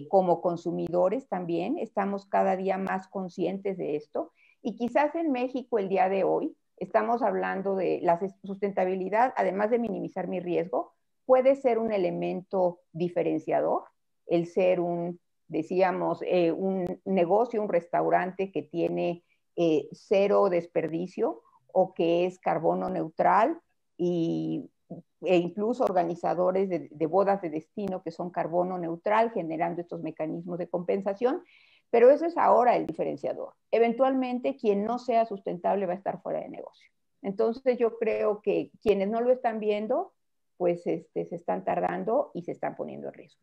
como consumidores también estamos cada día más conscientes de esto, y quizás en México el día de hoy estamos hablando de la sustentabilidad, además de minimizar mi riesgo, puede ser un elemento diferenciador, el ser decíamos, un negocio, un restaurante que tiene cero desperdicio o que es carbono neutral, e incluso organizadores de bodas de destino que son carbono neutral, generando estos mecanismos de compensación, pero eso es ahora el diferenciador. Eventualmente, quien no sea sustentable va a estar fuera de negocio. Entonces, yo creo que quienes no lo están viendo, pues se están tardando y se están poniendo en riesgo.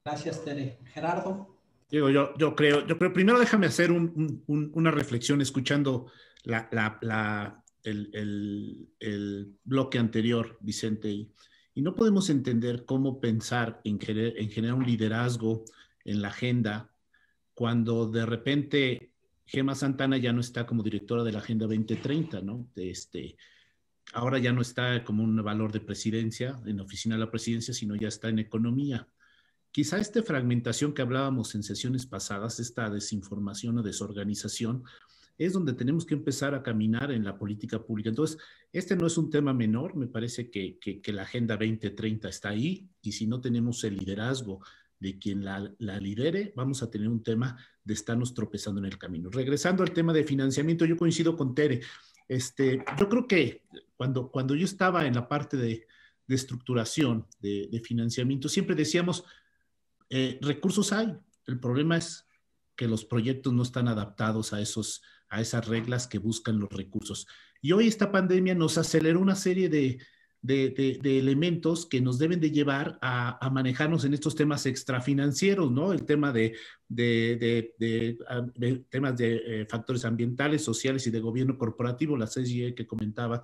Gracias, Tere. Gerardo. Diego, yo creo, primero déjame hacer una reflexión escuchando el bloque anterior, Vicente, y no podemos entender cómo pensar en generar un liderazgo en la agenda cuando de repente Gemma Santana ya no está como directora de la Agenda 2030, ¿no? Ahora ya no está como un valor de presidencia, en la oficina de la presidencia, sino ya está en economía. Quizá esta fragmentación que hablábamos en sesiones pasadas, esta desinformación o desorganización, es donde tenemos que empezar a caminar en la política pública. Entonces, este no es un tema menor, me parece que la Agenda 2030 está ahí, y si no tenemos el liderazgo de quien la lidere, vamos a tener un tema de estarnos tropezando en el camino. Regresando al tema de financiamiento, yo coincido con Tere. Yo creo que cuando yo estaba en la parte de estructuración, de financiamiento, siempre decíamos, recursos hay, el problema es que los proyectos no están adaptados a esas reglas que buscan los recursos. Y hoy esta pandemia nos aceleró una serie de elementos que nos deben de llevar a manejarnos en estos temas extrafinancieros, ¿no? El tema temas de factores ambientales, sociales y de gobierno corporativo, la ESG que comentaba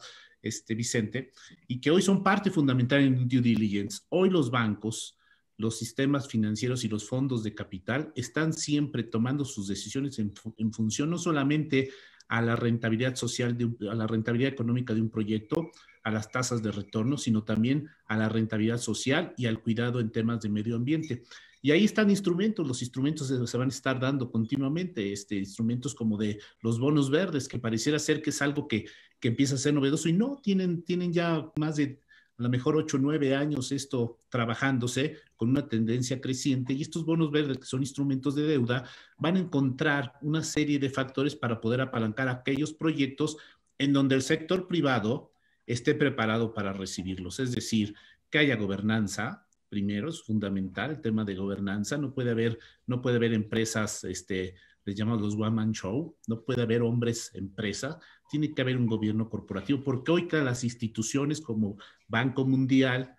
Vicente, y que hoy son parte fundamental en due diligence. Hoy los bancos, los sistemas financieros y los fondos de capital están siempre tomando sus decisiones en función no solamente a la rentabilidad social, a la rentabilidad económica de un proyecto, a las tasas de retorno, sino también a la rentabilidad social y al cuidado en temas de medio ambiente. Y ahí están instrumentos, los instrumentos se van a estar dando continuamente, instrumentos como de los bonos verdes, que pareciera ser que es algo que empieza a ser novedoso, y no, tienen ya más de a lo mejor 8 o 9 años esto trabajándose con una tendencia creciente, y estos bonos verdes, que son instrumentos de deuda, van a encontrar una serie de factores para poder apalancar aquellos proyectos en donde el sector privado esté preparado para recibirlos. Es decir, que haya gobernanza, primero, es fundamental el tema de gobernanza. No puede haber empresas, les llamamos los one man show, no puede haber hombres empresa, tiene que haber un gobierno corporativo, porque hoy las instituciones como Banco Mundial,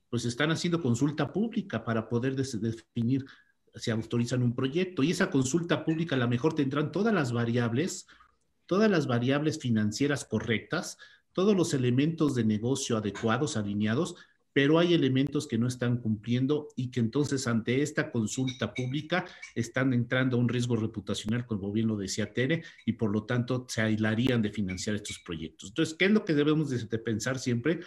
pues están haciendo consulta pública para poder definir si autorizan un proyecto, y esa consulta pública a lo mejor tendrán todas las variables financieras correctas, todos los elementos de negocio adecuados, alineados, pero hay elementos que no están cumpliendo, y que entonces ante esta consulta pública están entrando a un riesgo reputacional, como bien lo decía Tere, y por lo tanto se aislarían de financiar estos proyectos. Entonces, ¿qué es lo que debemos de pensar siempre?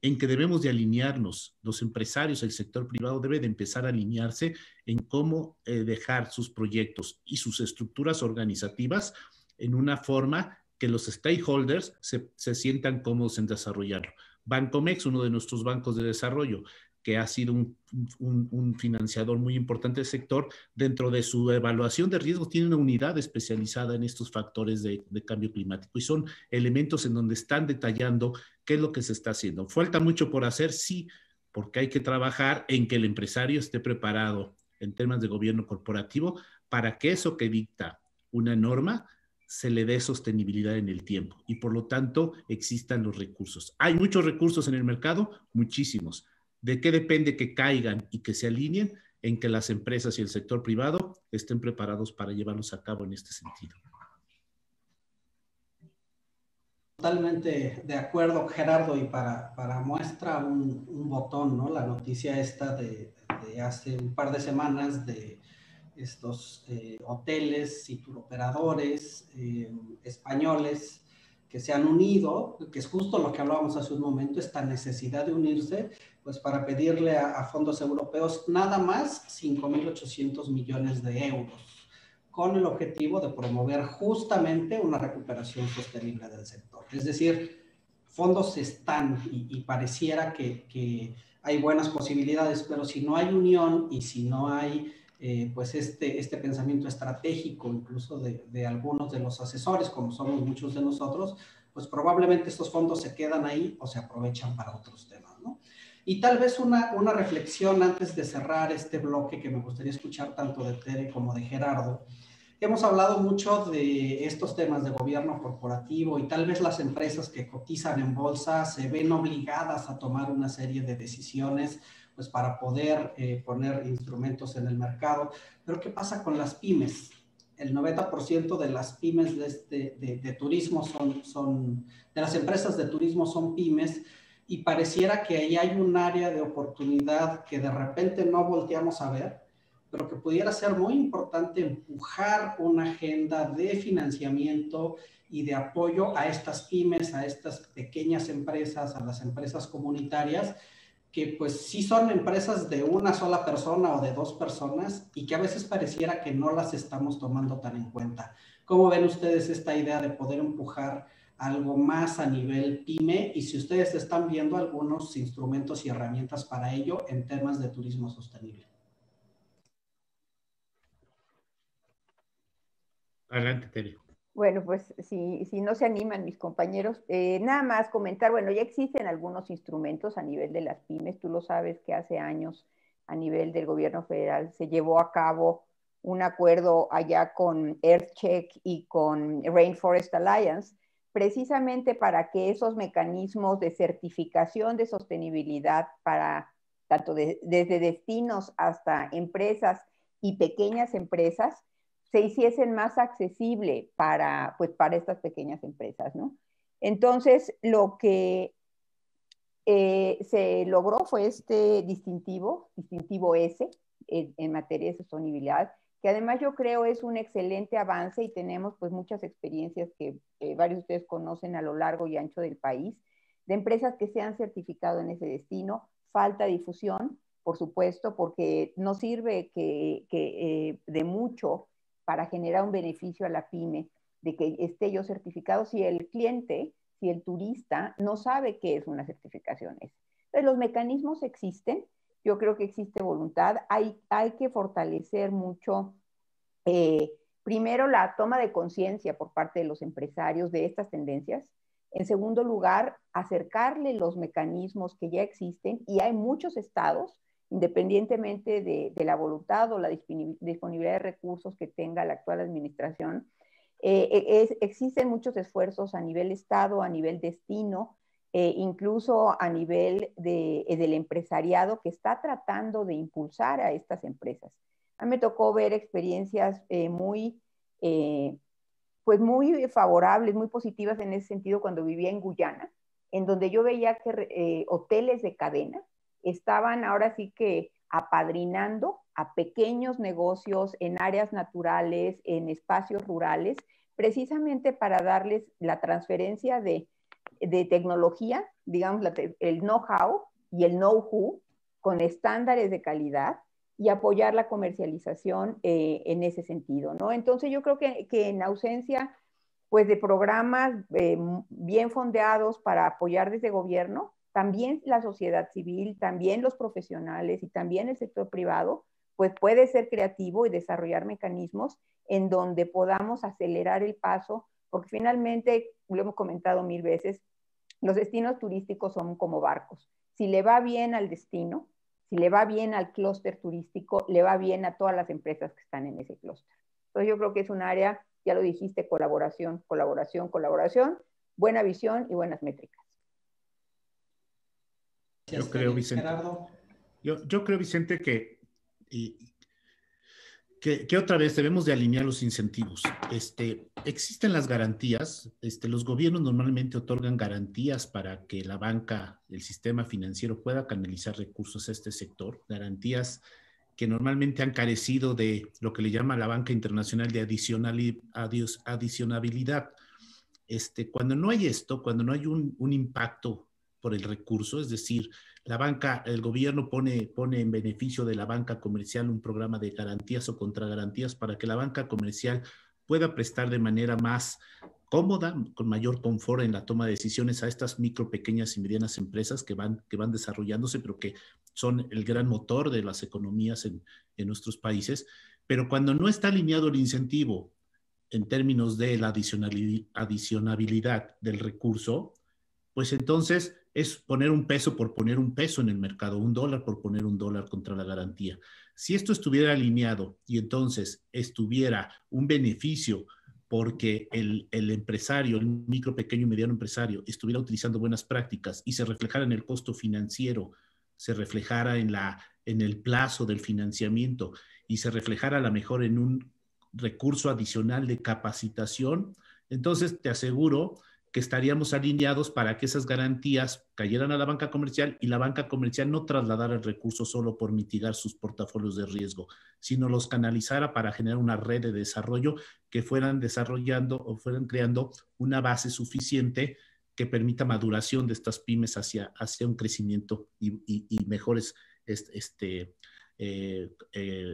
En que debemos de alinearnos. Los empresarios, el sector privado debe de empezar a alinearse en cómo dejar sus proyectos y sus estructuras organizativas en una forma que los stakeholders se sientan cómodos en desarrollarlo. Bancomex, uno de nuestros bancos de desarrollo, que ha sido un financiador muy importante del sector. Dentro de su evaluación de riesgo tiene una unidad especializada en estos factores de cambio climático y son elementos en donde están detallando qué es lo que se está haciendo. ¿Falta mucho por hacer? Sí, porque hay que trabajar en que el empresario esté preparado en temas de gobierno corporativo para que eso que dicta una norma se le dé sostenibilidad en el tiempo y por lo tanto existan los recursos. ¿Hay muchos recursos en el mercado? Muchísimos. ¿De qué depende que caigan y que se alineen? En que las empresas y el sector privado estén preparados para llevarlos a cabo en este sentido. Totalmente de acuerdo, Gerardo, y para muestra un botón, ¿no? La noticia esta de hace un par de semanas de estos hoteles y turoperadores españoles que se han unido, que es justo lo que hablábamos hace un momento, esta necesidad de unirse, pues para pedirle a fondos europeos nada más 5.800 millones de euros, con el objetivo de promover justamente una recuperación sostenible del sector. Es decir, fondos están y pareciera que hay buenas posibilidades, pero si no hay unión y si no hay pues este pensamiento estratégico, incluso de algunos de los asesores, como somos muchos de nosotros, pues probablemente estos fondos se quedan ahí o se aprovechan para otros temas, ¿no? Y tal vez una reflexión antes de cerrar este bloque que me gustaría escuchar tanto de Tere como de Gerardo. Hemos hablado mucho de estos temas de gobierno corporativo y tal vez las empresas que cotizan en bolsa se ven obligadas a tomar una serie de decisiones pues para poder poner instrumentos en el mercado. Pero ¿qué pasa con las pymes? El 90% de las pymes de turismo de las empresas de turismo son pymes y pareciera que ahí hay un área de oportunidad que de repente no volteamos a ver, pero que pudiera ser muy importante empujar una agenda de financiamiento y de apoyo a estas pymes, a estas pequeñas empresas, a las empresas comunitarias, que pues sí son empresas de una sola persona o de dos personas y que a veces pareciera que no las estamos tomando tan en cuenta. ¿Cómo ven ustedes esta idea de poder empujar algo más a nivel pyme? Y si ustedes están viendo algunos instrumentos y herramientas para ello en temas de turismo sostenible. Adelante, Tere. Bueno, pues si no se animan mis compañeros, nada más comentar, bueno, ya existen algunos instrumentos a nivel de las pymes. Tú lo sabes que hace años a nivel del gobierno federal se llevó a cabo un acuerdo allá con EarthCheck y con Rainforest Alliance, precisamente para que esos mecanismos de certificación de sostenibilidad para tanto desde destinos hasta empresas y pequeñas empresas se hiciesen más accesible para estas pequeñas empresas, ¿no? Entonces, lo que se logró fue este distintivo S en materia de sostenibilidad, que además yo creo es un excelente avance y tenemos pues muchas experiencias que varios de ustedes conocen a lo largo y ancho del país, de empresas que se han certificado en ese destino. Falta difusión, por supuesto, porque no sirve de mucho para generar un beneficio a la pyme de que esté yo certificado si el cliente, si el turista no sabe qué es una certificación. Entonces, los mecanismos existen, yo creo que existe voluntad, hay que fortalecer mucho, primero, la toma de conciencia por parte de los empresarios de estas tendencias. En segundo lugar, acercarle los mecanismos que ya existen, y hay muchos estados, independientemente de la voluntad o la disponibilidad de recursos que tenga la actual administración, existen muchos esfuerzos a nivel estado, a nivel destino, incluso a nivel del empresariado que está tratando de impulsar a estas empresas. A mí me tocó ver experiencias muy favorables, muy positivas en ese sentido cuando vivía en Guyana, en donde yo veía que hoteles de cadena estaban ahora sí que apadrinando a pequeños negocios en áreas naturales, en espacios rurales, precisamente para darles la transferencia de tecnología, digamos, el know-how y el know-who con estándares de calidad y apoyar la comercialización en ese sentido, ¿no? Entonces yo creo que en ausencia pues de programas bien fondeados para apoyar desde gobierno, también la sociedad civil, también los profesionales y también el sector privado, pues puede ser creativo y desarrollar mecanismos en donde podamos acelerar el paso, porque finalmente, lo hemos comentado 1000 veces, los destinos turísticos son como barcos. Si le va bien al destino, si le va bien al clúster turístico, le va bien a todas las empresas que están en ese clúster. Entonces yo creo que es un área, ya lo dijiste, colaboración, colaboración, colaboración, buena visión y buenas métricas. Yo creo, Vicente, yo creo, Vicente, que otra vez debemos de alinear los incentivos. Existen las garantías, los gobiernos normalmente otorgan garantías para que la banca, el sistema financiero pueda canalizar recursos a este sector, garantías que normalmente han carecido de lo que le llama la banca internacional de adicionabilidad. Cuando no hay esto, cuando no hay un impacto por el recurso, es decir, la banca, el gobierno pone en beneficio de la banca comercial un programa de garantías o contragarantías para que la banca comercial pueda prestar de manera más cómoda, con mayor confort en la toma de decisiones a estas micro, pequeñas y medianas empresas que van desarrollándose, pero que son el gran motor de las economías en nuestros países. Pero cuando no está alineado el incentivo en términos de la adicionabilidad del recurso, pues entonces es poner un peso por poner un peso en el mercado, $1 por poner $1 contra la garantía. Si esto estuviera alineado y entonces estuviera un beneficio porque el empresario, el micro, pequeño y mediano empresario estuviera utilizando buenas prácticas y se reflejara en el costo financiero, se reflejara en el plazo del financiamiento y se reflejara a lo mejor en un recurso adicional de capacitación, entonces te aseguro que estaríamos alineados para que esas garantías cayeran a la banca comercial y la banca comercial no trasladara el recurso solo por mitigar sus portafolios de riesgo, sino los canalizara para generar una red de desarrollo que fueran desarrollando o fueran creando una base suficiente que permita maduración de estas pymes hacia un crecimiento y mejores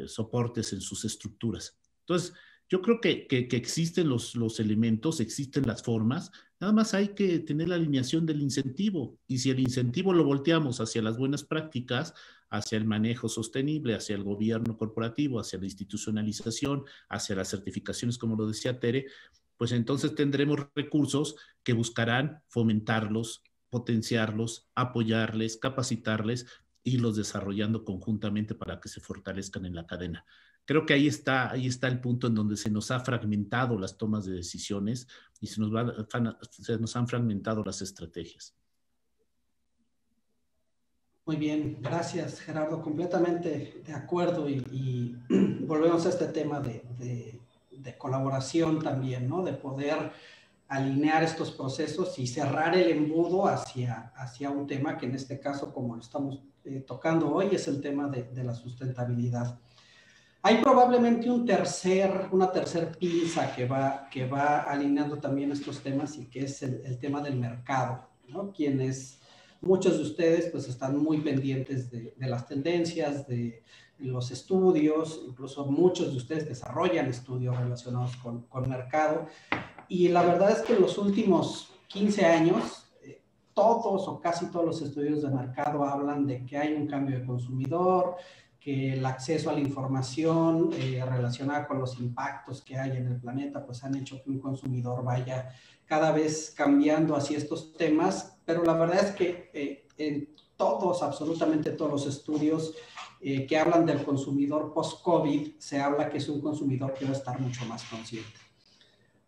soportes en sus estructuras. Entonces, yo creo que existen los elementos, existen las formas, nada más hay que tener la alineación del incentivo. Y si el incentivo lo volteamos hacia las buenas prácticas, hacia el manejo sostenible, hacia el gobierno corporativo, hacia la institucionalización, hacia las certificaciones, como lo decía Tere, pues entonces tendremos recursos que buscarán fomentarlos, potenciarlos, apoyarles, capacitarles, irlos desarrollando conjuntamente para que se fortalezcan en la cadena. Creo que ahí está el punto en donde se nos ha fragmentado las tomas de decisiones y se nos han fragmentado las estrategias. Muy bien, gracias Gerardo, completamente de acuerdo y volvemos a este tema de colaboración también, ¿no? De poder alinear estos procesos y cerrar el embudo hacia un tema que en este caso, como lo estamos tocando hoy, es el tema de la sustentabilidad. Hay probablemente una tercer pinza que va alineando también estos temas y que es el tema del mercado, ¿no? Muchos de ustedes pues están muy pendientes de las tendencias, de los estudios, incluso muchos de ustedes desarrollan estudios relacionados con mercado. Y la verdad es que en los últimos 15 años, todos o casi todos los estudios de mercado hablan de que hay un cambio de consumidor, que el acceso a la información relacionada con los impactos que hay en el planeta, pues han hecho que un consumidor vaya cada vez cambiando hacia estos temas, pero la verdad es que en absolutamente todos los estudios que hablan del consumidor post-COVID, se habla que es un consumidor que va a estar mucho más consciente.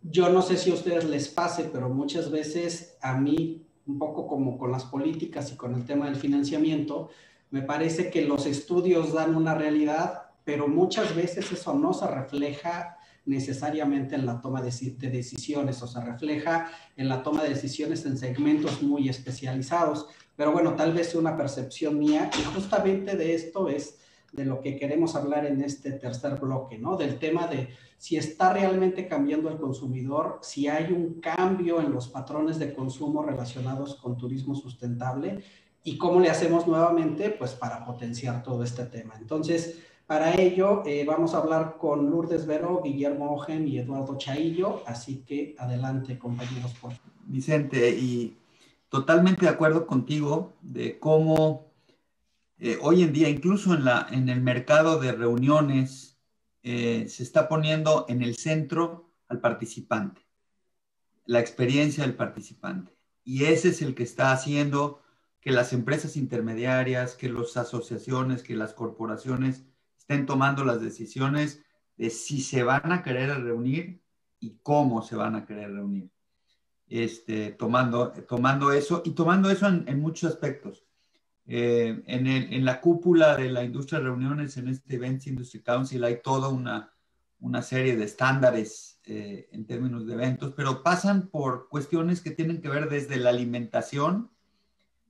Yo no sé si a ustedes les pase, pero muchas veces a mí, un poco como con las políticas y con el tema del financiamiento, me parece que los estudios dan una realidad, pero muchas veces eso no se refleja necesariamente en la toma de decisiones, o se refleja en la toma de decisiones en segmentos muy especializados. Pero bueno, tal vez sea una percepción mía, y justamente de esto es de lo que queremos hablar en este tercer bloque, ¿no? Del tema de si está realmente cambiando el consumidor, si hay un cambio en los patrones de consumo relacionados con turismo sustentable, y cómo le hacemos nuevamente, pues para potenciar todo este tema. Entonces, para ello vamos a hablar con Lourdes Vero, Guillermo Ogen y Eduardo Chaillo, así que adelante, compañeros, por favor. Vicente, y totalmente de acuerdo contigo de cómo hoy en día, incluso en el mercado de reuniones, se está poniendo en el centro al participante, la experiencia del participante. Y ese es el que está haciendo que las empresas intermediarias, que las asociaciones, que las corporaciones estén tomando las decisiones de si se van a querer reunir y cómo se van a querer reunir. Tomando eso en muchos aspectos. En la cúpula de la industria de reuniones, en este Events Industry Council, hay toda una serie de estándares en términos de eventos, pero pasan por cuestiones que tienen que ver desde la alimentación,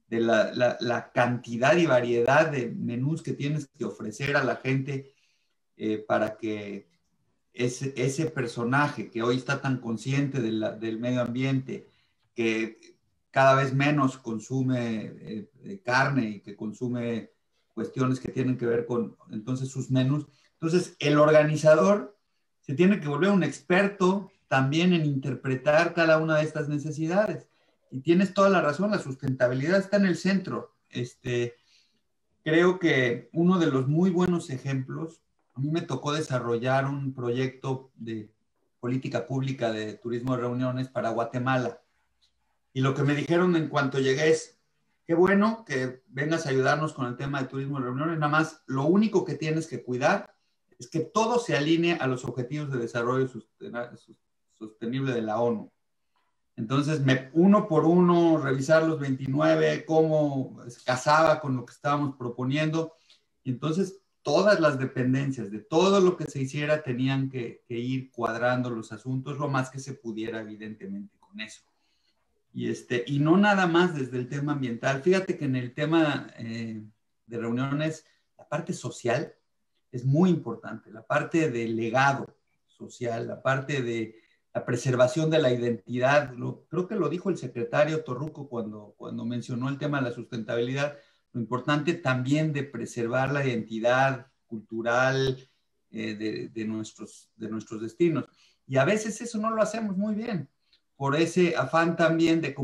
de la cantidad y variedad de menús que tienes que ofrecer a la gente para que ese personaje que hoy está tan consciente del medio ambiente, que cada vez menos consume carne y que consume cuestiones que tienen que ver con entonces sus menús. Entonces el organizador se tiene que volver un experto también en interpretar cada una de estas necesidades. Y tienes toda la razón, la sustentabilidad está en el centro. Creo que uno de los muy buenos ejemplos, a mí me tocó desarrollar un proyecto de política pública de turismo de reuniones para Guatemala. Y lo que me dijeron en cuanto llegué es, qué bueno que vengas a ayudarnos con el tema de turismo de reuniones, nada más lo único que tienes que cuidar es que todo se alinee a los objetivos de desarrollo sostenible de la ONU. Entonces, uno por uno, revisar los 29, cómo casaba con lo que estábamos proponiendo. Y entonces, todas las dependencias de todo lo que se hiciera tenían que ir cuadrando los asuntos lo más que se pudiera, evidentemente, con eso. Y no nada más desde el tema ambiental. Fíjate que en el tema de reuniones, la parte social es muy importante. La parte del legado social, la parte de la preservación de la identidad. Creo que lo dijo el secretario Torruco cuando mencionó el tema de la sustentabilidad. Lo importante también de preservar la identidad cultural de nuestros destinos. Y a veces eso no lo hacemos muy bien, por ese afán también de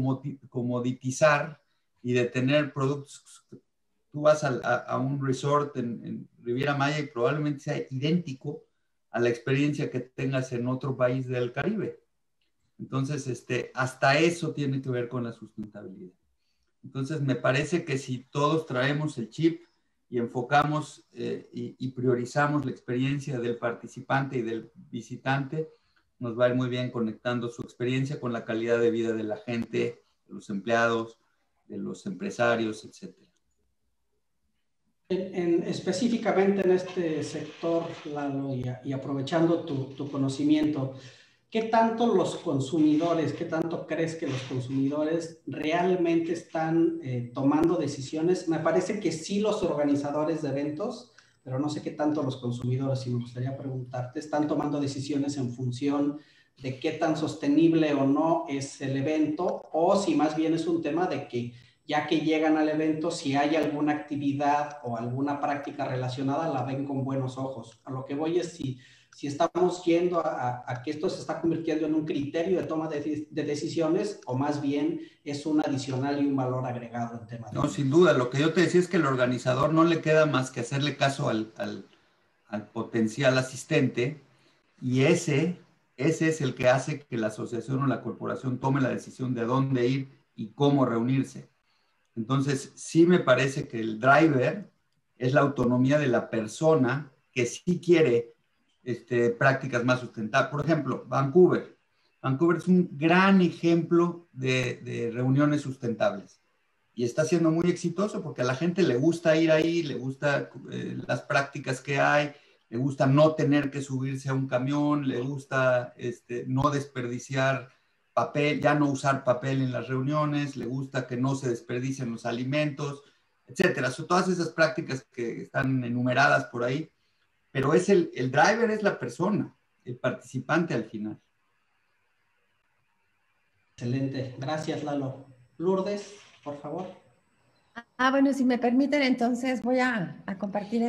comoditizar y de tener productos. Tú vas a un resort en Riviera Maya y probablemente sea idéntico a la experiencia que tengas en otro país del Caribe. Entonces, hasta eso tiene que ver con la sustentabilidad. Entonces, me parece que si todos traemos el chip y enfocamos y priorizamos la experiencia del participante y del visitante, nos va a ir muy bien conectando su experiencia con la calidad de vida de la gente, de los empleados, de los empresarios, etc. Específicamente en este sector, Lalo, y aprovechando tu conocimiento, ¿qué tanto los consumidores, qué tanto crees que los consumidores realmente están tomando decisiones? Me parece que sí los organizadores de eventos, pero no sé qué tanto los consumidores, y me gustaría preguntarte, ¿están tomando decisiones en función de qué tan sostenible o no es el evento? O si más bien es un tema de que ya que llegan al evento, si hay alguna actividad o alguna práctica relacionada, la ven con buenos ojos. A lo que voy es si estamos yendo a que esto se está convirtiendo en un criterio de toma de decisiones, o más bien es un adicional y un valor agregado en tema de... No, sin duda. Lo que yo te decía es que el organizador no le queda más que hacerle caso al potencial asistente, y ese es el que hace que la asociación o la corporación tome la decisión de dónde ir y cómo reunirse. Entonces, sí me parece que el driver es la autonomía de la persona que sí quiere prácticas más sustentables. Por ejemplo, Vancouver. Vancouver es un gran ejemplo de reuniones sustentables. Y está siendo muy exitoso porque a la gente le gusta ir ahí, le gusta las prácticas que hay, le gusta no tener que subirse a un camión, le gusta no desperdiciar papel, ya no usar papel en las reuniones, le gusta que no se desperdicien los alimentos, etcétera. Son todas esas prácticas que están enumeradas por ahí, pero el driver es la persona, el participante al final. Excelente, gracias, Lalo. Lourdes, por favor. Bueno, si me permiten, entonces voy a compartir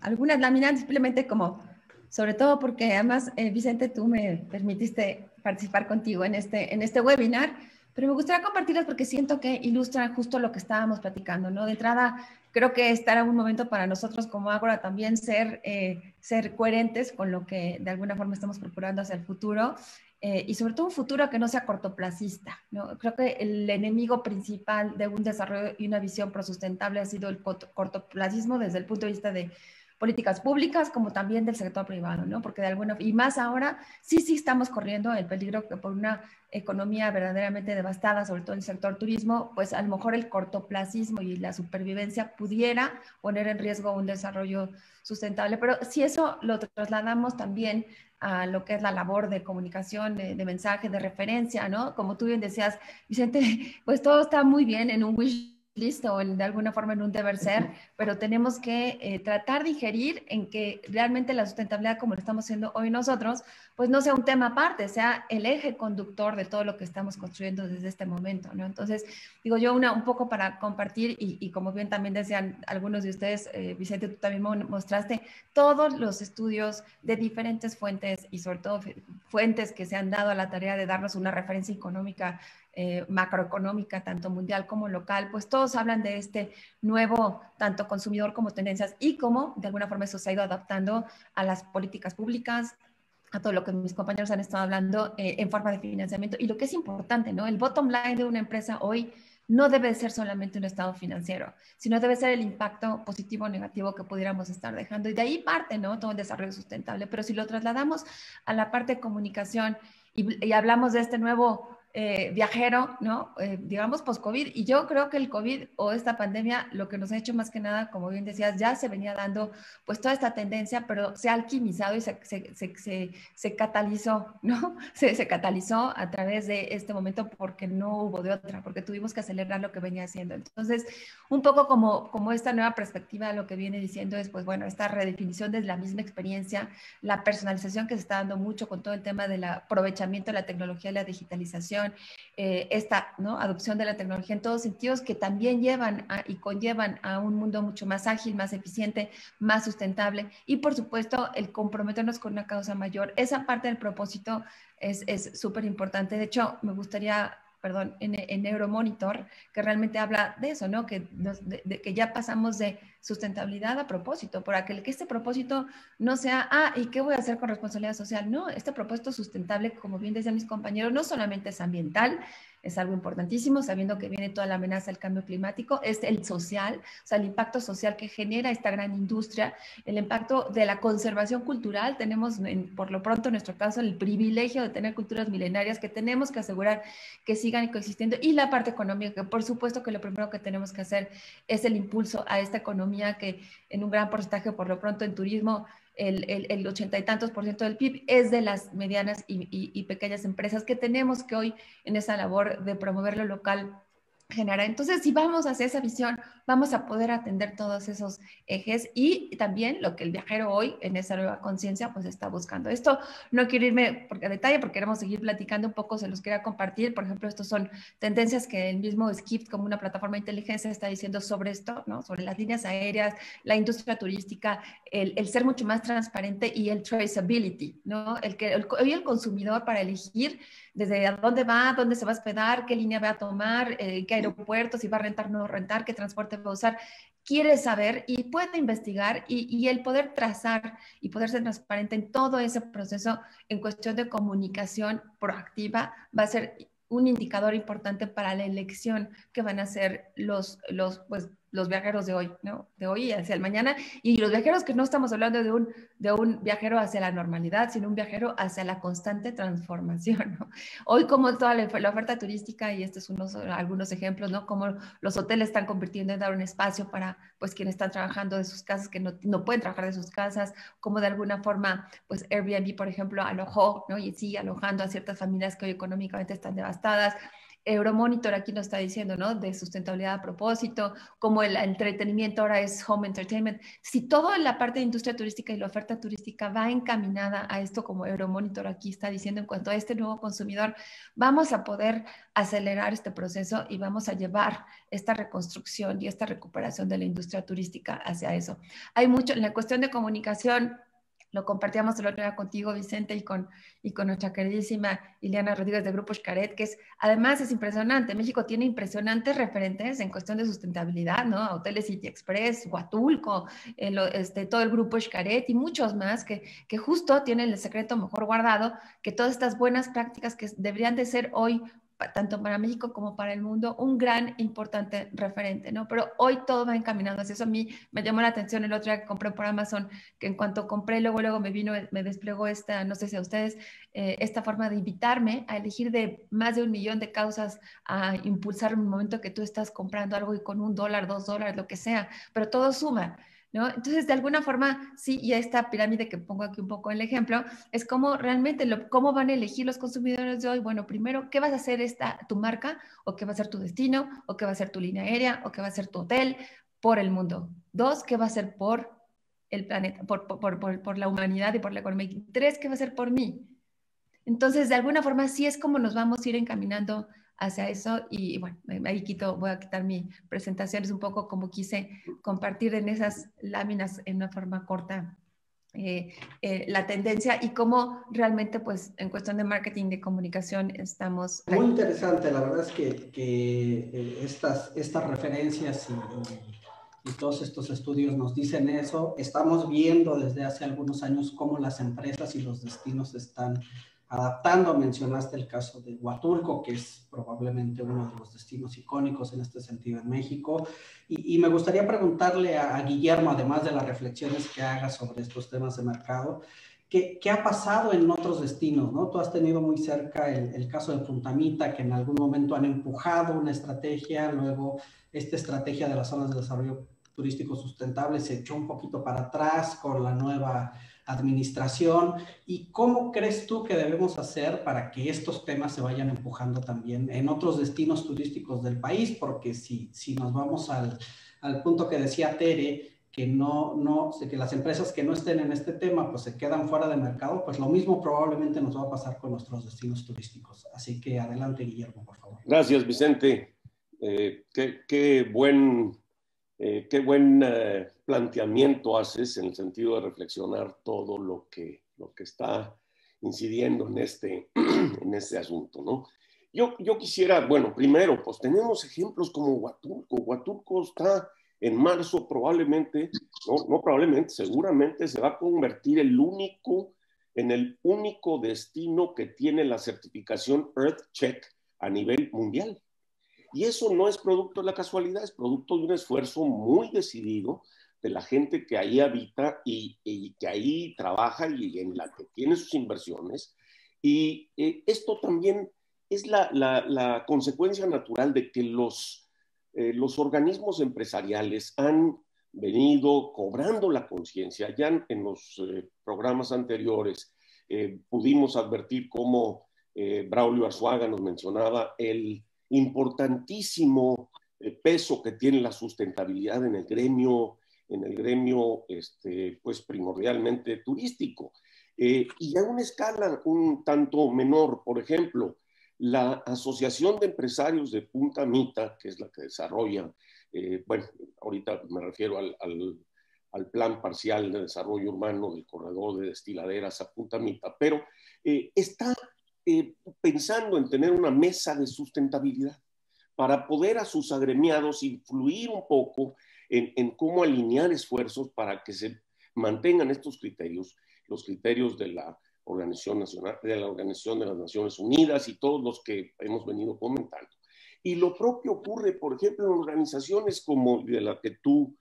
algunas láminas, simplemente como, sobre todo porque además, Vicente, tú me permitiste participar contigo en este webinar, pero me gustaría compartirlas porque siento que ilustran justo lo que estábamos platicando, ¿no? De entrada, creo que estará un momento para nosotros como Ágora también ser coherentes con lo que de alguna forma estamos procurando hacia el futuro, y sobre todo un futuro que no sea cortoplacista, ¿no? Creo que el enemigo principal de un desarrollo y una visión prosustentable ha sido el cortoplacismo desde el punto de vista de políticas públicas como también del sector privado, ¿no? Porque de alguna, y más ahora, sí estamos corriendo el peligro que por una economía verdaderamente devastada, sobre todo en el sector turismo, pues a lo mejor el cortoplacismo y la supervivencia pudiera poner en riesgo un desarrollo sustentable. Pero si eso lo trasladamos también a lo que es la labor de comunicación, de mensaje, de referencia, ¿no? Como tú bien decías, Vicente, pues todo está muy bien en un wish list o de alguna forma en un deber ser, pero tenemos que tratar de ingerir en que realmente la sustentabilidad, como lo estamos haciendo hoy nosotros, pues no sea un tema aparte, sea el eje conductor de todo lo que estamos construyendo desde este momento, ¿no? Entonces, digo yo, un poco para compartir, y como bien también decían algunos de ustedes, Vicente, tú también mostraste todos los estudios de diferentes fuentes y sobre todo fuentes que se han dado a la tarea de darnos una referencia económica, macroeconómica, tanto mundial como local, pues todos hablan de este nuevo, tanto consumidor como tendencias, y cómo de alguna forma eso se ha ido adaptando a las políticas públicas, a todo lo que mis compañeros han estado hablando en forma de financiamiento. Y lo que es importante, ¿no? El bottom line de una empresa hoy no debe ser solamente un estado financiero, sino debe ser el impacto positivo o negativo que pudiéramos estar dejando. Y de ahí parte, ¿no? Todo el desarrollo sustentable. Pero si lo trasladamos a la parte de comunicación y hablamos de este nuevo viajero, ¿no? Digamos post-COVID. Y yo creo que el COVID o esta pandemia lo que nos ha hecho más que nada, como bien decías, ya se venía dando pues toda esta tendencia, pero se ha alquimizado y se catalizó, ¿no? Se catalizó a través de este momento porque no hubo de otra, porque tuvimos que acelerar lo que venía haciendo. Entonces, un poco como esta nueva perspectiva, lo que viene diciendo es, pues bueno, esta redefinición de la misma experiencia, la personalización que se está dando mucho con todo el tema del aprovechamiento de la tecnología y la digitalización, esta, ¿no?, adopción de la tecnología en todos sentidos que también llevan y conllevan a un mundo mucho más ágil, más eficiente, más sustentable, y por supuesto el comprometernos con una causa mayor. Esa parte del propósito es súper importante. De hecho, me gustaría, perdón, en Euromonitor, que realmente habla de eso, ¿no? Que ya pasamos de sustentabilidad a propósito, para que este propósito no sea, ¿y qué voy a hacer con responsabilidad social? No, este propósito sustentable, como bien decían mis compañeros, no solamente es ambiental, es algo importantísimo, sabiendo que viene toda la amenaza del cambio climático, es el social, o sea, el impacto social que genera esta gran industria, el impacto de la conservación cultural. Tenemos, por lo pronto, en nuestro caso, el privilegio de tener culturas milenarias que tenemos que asegurar que sigan coexistiendo, y la parte económica, que por supuesto que lo primero que tenemos que hacer es el impulso a esta economía que en un gran porcentaje, por lo pronto en turismo, el 80 y tantos % del PIB es de las medianas y pequeñas empresas, que tenemos que hoy en esa labor de promover lo local generar. Entonces, si vamos hacia esa visión, vamos a poder atender todos esos ejes y también lo que el viajero hoy en esa nueva conciencia pues está buscando. Esto no quiero irme a detalle porque queremos seguir platicando un poco, se los quería compartir. Por ejemplo, estos son tendencias que el mismo Skift, como una plataforma de inteligencia, está diciendo sobre esto, ¿no? Sobre las líneas aéreas, la industria turística, el ser mucho más transparente y el traceability, ¿no? Hoy el consumidor, para elegir desde a dónde va, dónde se va a hospedar, qué línea va a tomar, qué aeropuerto, si va a rentar o no rentar, qué transporte va a usar, quiere saber y puede investigar, y el poder trazar y poder ser transparente en todo ese proceso en cuestión de comunicación proactiva va a ser un indicador importante para la elección que van a hacer los viajeros de hoy, ¿no? De hoy hacia el mañana. Y los viajeros que no estamos hablando de un viajero hacia la normalidad, sino un viajero hacia la constante transformación, ¿no? Hoy, como toda la oferta turística, y estos son algunos ejemplos, ¿no? Como los hoteles están convirtiendo en dar un espacio para, pues, quienes están trabajando de sus casas, que no pueden trabajar de sus casas, como de alguna forma, pues, Airbnb, por ejemplo, alojó, ¿no? Y sigue alojando a ciertas familias que hoy económicamente están devastadas. Euromonitor aquí nos está diciendo, ¿no? De sustentabilidad a propósito, como el entretenimiento ahora es home entertainment. Si toda la parte de industria turística y la oferta turística va encaminada a esto, como Euromonitor aquí está diciendo, en cuanto a este nuevo consumidor, vamos a poder acelerar este proceso y vamos a llevar esta reconstrucción y esta recuperación de la industria turística hacia eso. Hay mucho en la cuestión de comunicación. lo compartíamos el otro día contigo, Vicente, y con nuestra queridísima Ileana Rodríguez de Grupo Xcaret, que además es impresionante. México tiene impresionantes referentes en cuestión de sustentabilidad, ¿no? Hoteles City Express, Huatulco, todo el Grupo Xcaret y muchos más que justo tienen el secreto mejor guardado, que todas estas buenas prácticas que deberían de ser hoy, tanto para México como para el mundo, un gran, importante referente, ¿no? Pero hoy todo va encaminado hacia eso. A mí me llamó la atención el otro día que compré por Amazon, que en cuanto compré, luego me desplegó esta, no sé si a ustedes, esta forma de invitarme a elegir de más de 1 millón de causas a impulsar un momento que tú estás comprando algo y con $1, $2, lo que sea, pero todo suma, ¿no? Entonces, de alguna forma, sí, y esta pirámide que pongo aquí un poco en el ejemplo, es como realmente cómo van a elegir los consumidores de hoy. Bueno, primero, ¿qué vas a hacer tu marca? ¿O qué va a ser tu destino? ¿O qué va a ser tu línea aérea? ¿O qué va a ser tu hotel? Por el mundo. 2, ¿qué va a ser por el planeta, por la humanidad y por la economía? 3, ¿qué va a ser por mí? Entonces, de alguna forma, sí es como nos vamos a ir encaminando hacia eso. Y bueno, ahí voy a quitar mi presentación, es un poco como quise compartir en esas láminas en una forma corta la tendencia y cómo realmente, pues, en cuestión de marketing, de comunicación, estamos ahí. Muy interesante, la verdad es que estas referencias y todos estos estudios nos dicen eso. Estamos viendo desde hace algunos años cómo las empresas y los destinos están adaptando. Mencionaste el caso de Huatulco, que es probablemente uno de los destinos icónicos en este sentido en México. Y me gustaría preguntarle a Guillermo, además de las reflexiones que haga sobre estos temas de mercado, ¿qué ha pasado en otros destinos, ¿no? Tú has tenido muy cerca el caso de Punta Mita, que en algún momento han empujado una estrategia, luego esta estrategia de las zonas de desarrollo turístico sustentable se echó un poquito para atrás con la nueva administración. ¿Y cómo crees tú que debemos hacer para que estos temas se vayan empujando también en otros destinos turísticos del país? Porque si nos vamos al punto que decía Tere, que que las empresas que no estén en este tema pues se quedan fuera de mercado, pues lo mismo probablemente nos va a pasar con nuestros destinos turísticos. Así que adelante, Guillermo, por favor. Gracias, Vicente. Qué buen planteamiento haces en el sentido de reflexionar todo lo que está incidiendo en este asunto, ¿no? Yo quisiera, bueno, primero, pues tenemos ejemplos como Huatulco. Huatulco está en marzo probablemente, no probablemente, seguramente se va a convertir en el único destino que tiene la certificación EarthCheck a nivel mundial. Y eso no es producto de la casualidad, es producto de un esfuerzo muy decidido de la gente que ahí habita y que ahí trabaja y en la que tiene sus inversiones. Y esto también es la consecuencia natural de que los organismos empresariales han venido cobrando la conciencia. Ya en los programas anteriores pudimos advertir cómo Braulio Arzuaga nos mencionaba el importantísimo peso que tiene la sustentabilidad en el gremio pues primordialmente turístico. Y a una escala un tanto menor, por ejemplo, la Asociación de Empresarios de Punta Mita, que es la que desarrolla, bueno, ahorita me refiero al plan parcial de desarrollo urbano del corredor de destiladeras a Punta Mita, pero está pensando en tener una mesa de sustentabilidad para poder a sus agremiados influir un poco en cómo alinear esfuerzos para que se mantengan estos criterios, los criterios de la Organización de las Naciones Unidas y todos los que hemos venido comentando. Y lo propio ocurre, por ejemplo, en organizaciones como de la que tú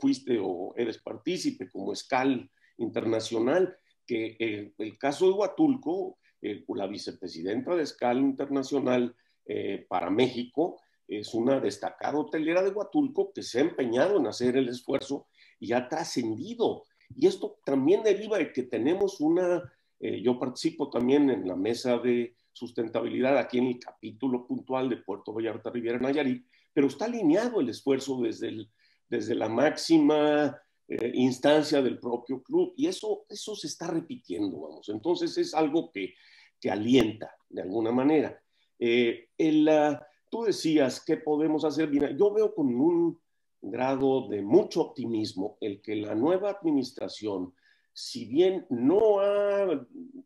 fuiste o eres partícipe, como SCAL Internacional, que el caso de Huatulco, la vicepresidenta de SCAL Internacional para México, es una destacada hotelera de Huatulco que se ha empeñado en hacer el esfuerzo y ha trascendido. Y esto también deriva de que tenemos yo participo también en la mesa de sustentabilidad aquí en el capítulo puntual de Puerto Vallarta, Riviera Nayarit, pero está alineado el esfuerzo desde la máxima instancia del propio club y eso se está repitiendo, vamos. Entonces es algo que alienta de alguna manera. Tú decías, ¿qué podemos hacer? Mira, yo veo con un grado de mucho optimismo el que la nueva administración si bien no ha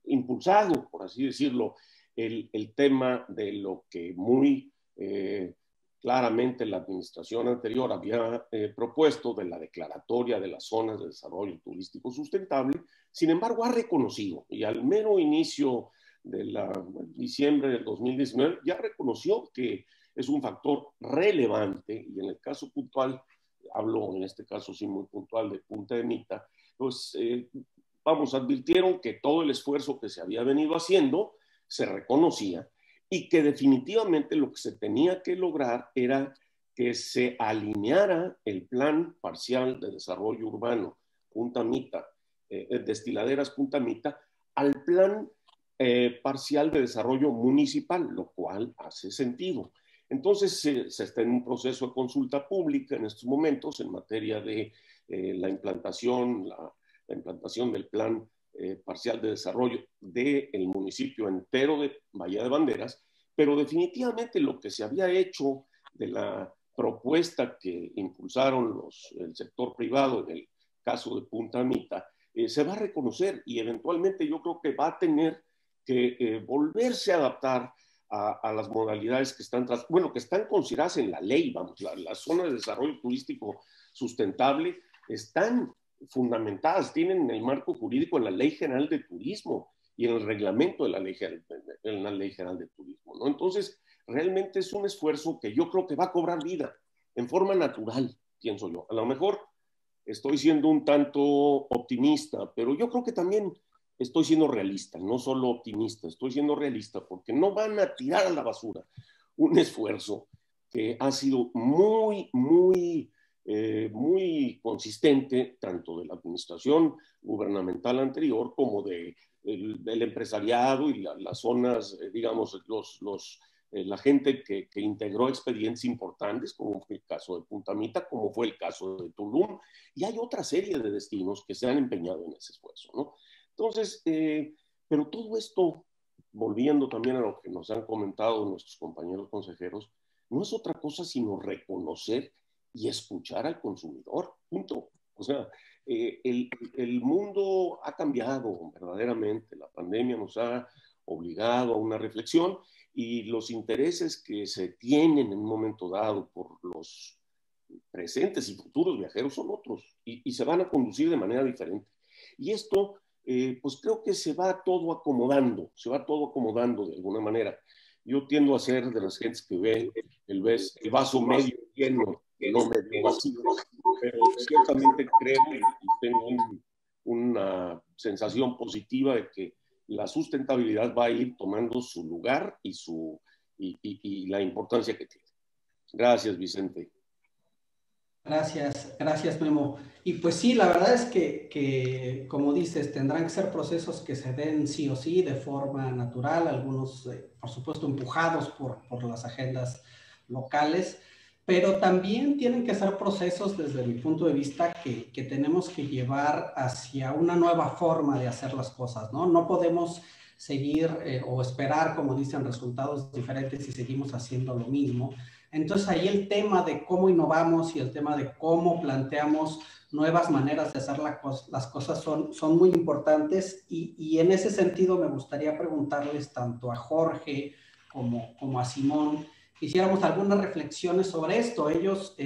impulsado, por así decirlo, el tema de lo que muy claramente la administración anterior había propuesto de la declaratoria de las zonas de desarrollo turístico sustentable, sin embargo ha reconocido, y al mero inicio de diciembre del 2019 ya reconoció que es un factor relevante, y en el caso puntual, hablo en este caso sí muy puntual de Punta de Mita, pues advirtieron que todo el esfuerzo que se había venido haciendo se reconocía y que definitivamente lo que se tenía que lograr era que se alineara el plan parcial de desarrollo urbano Punta Mita, Destiladeras Punta Mita, al plan parcial de desarrollo municipal, lo cual hace sentido. Entonces se está en un proceso de consulta pública en estos momentos en materia de la implantación del plan parcial de desarrollo del municipio entero de Bahía de Banderas, pero definitivamente lo que se había hecho de la propuesta que impulsaron el sector privado en el caso de Punta Mita, se va a reconocer y eventualmente yo creo que va a tener que volverse a adaptar a las modalidades que están consideradas en la ley. Vamos, las zonas de desarrollo turístico sustentable están fundamentadas, tienen el marco jurídico en la Ley General de Turismo y en el reglamento de la Ley General de Turismo, ¿no? Entonces, realmente es un esfuerzo que yo creo que va a cobrar vida en forma natural, pienso yo. A lo mejor estoy siendo un tanto optimista, pero yo creo que también estoy siendo realista, no solo optimista, estoy siendo realista porque no van a tirar a la basura un esfuerzo que ha sido muy consistente, tanto de la administración gubernamental anterior como del empresariado y las zonas, digamos, la gente que integró expedientes importantes, como fue el caso de Punta Mita, como fue el caso de Tulum, y hay otra serie de destinos que se han empeñado en ese esfuerzo, ¿no? Entonces, pero todo esto, volviendo también a lo que nos han comentado nuestros compañeros consejeros, no es otra cosa sino reconocer y escuchar al consumidor, punto. O sea, el mundo ha cambiado verdaderamente, la pandemia nos ha obligado a una reflexión y los intereses que se tienen en un momento dado por los presentes y futuros viajeros son otros y se van a conducir de manera diferente. Y esto, pues creo que se va todo acomodando de alguna manera. Yo tiendo a ser de las gentes que ve el vaso medio lleno, no medio vacío, pero ciertamente creo y tengo una sensación positiva de que la sustentabilidad va a ir tomando su lugar y la importancia que tiene. Gracias, Vicente. Gracias Memo. Y pues sí, la verdad es que como dices, tendrán que ser procesos que se den sí o sí de forma natural, algunos por supuesto empujados por las agendas locales, pero también tienen que ser procesos desde mi punto de vista que tenemos que llevar hacia una nueva forma de hacer las cosas, ¿no? No podemos seguir o esperar, como dicen, resultados diferentes si seguimos haciendo lo mismo. Entonces ahí el tema de cómo innovamos y el tema de cómo planteamos nuevas maneras de hacer las cosas son muy importantes y en ese sentido me gustaría preguntarles tanto a Jorge como a Simón, hiciéramos algunas reflexiones sobre esto. Ellos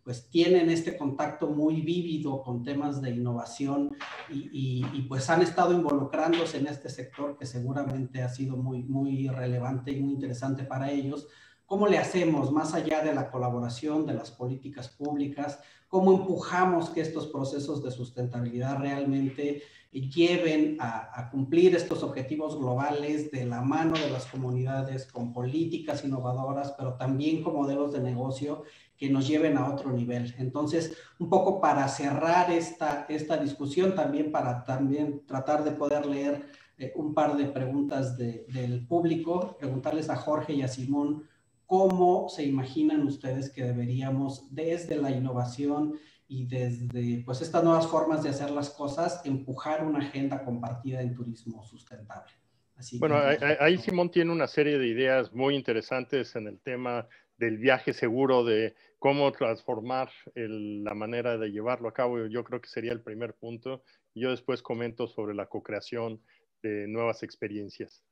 pues tienen este contacto muy vívido con temas de innovación y pues han estado involucrándose en este sector que seguramente ha sido muy relevante y muy interesante para ellos. ¿Cómo le hacemos más allá de la colaboración, de las políticas públicas? ¿Cómo empujamos que estos procesos de sustentabilidad realmente lleven a cumplir estos objetivos globales de la mano de las comunidades con políticas innovadoras, pero también con modelos de negocio que nos lleven a otro nivel? Entonces, un poco para cerrar esta discusión, también para tratar de poder leer un par de preguntas del público, preguntarles a Jorge y a Simón, ¿cómo se imaginan ustedes que deberíamos, desde la innovación y desde pues, estas nuevas formas de hacer las cosas, empujar una agenda compartida en turismo sustentable? Así bueno, que, ahí Simón tiene una serie de ideas muy interesantes en el tema del viaje seguro, de cómo transformar la manera de llevarlo a cabo. Yo creo que sería el primer punto, y yo después comento sobre la co-creación de nuevas experiencias.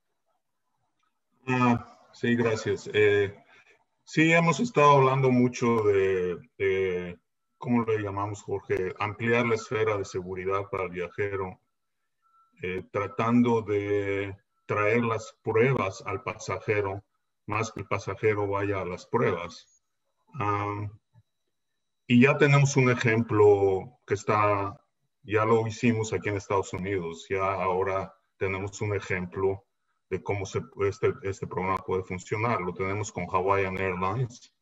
Sí, gracias. Sí, hemos estado hablando mucho de, ¿cómo le llamamos, Jorge? Ampliar la esfera de seguridad para el viajero, tratando de traer las pruebas al pasajero, más que el pasajero vaya a las pruebas. Y ya tenemos un ejemplo que ya lo hicimos aquí en Estados Unidos, ya ahora tenemos un ejemplo de cómo este programa puede funcionar. Lo tenemos con Hawaiian Airlines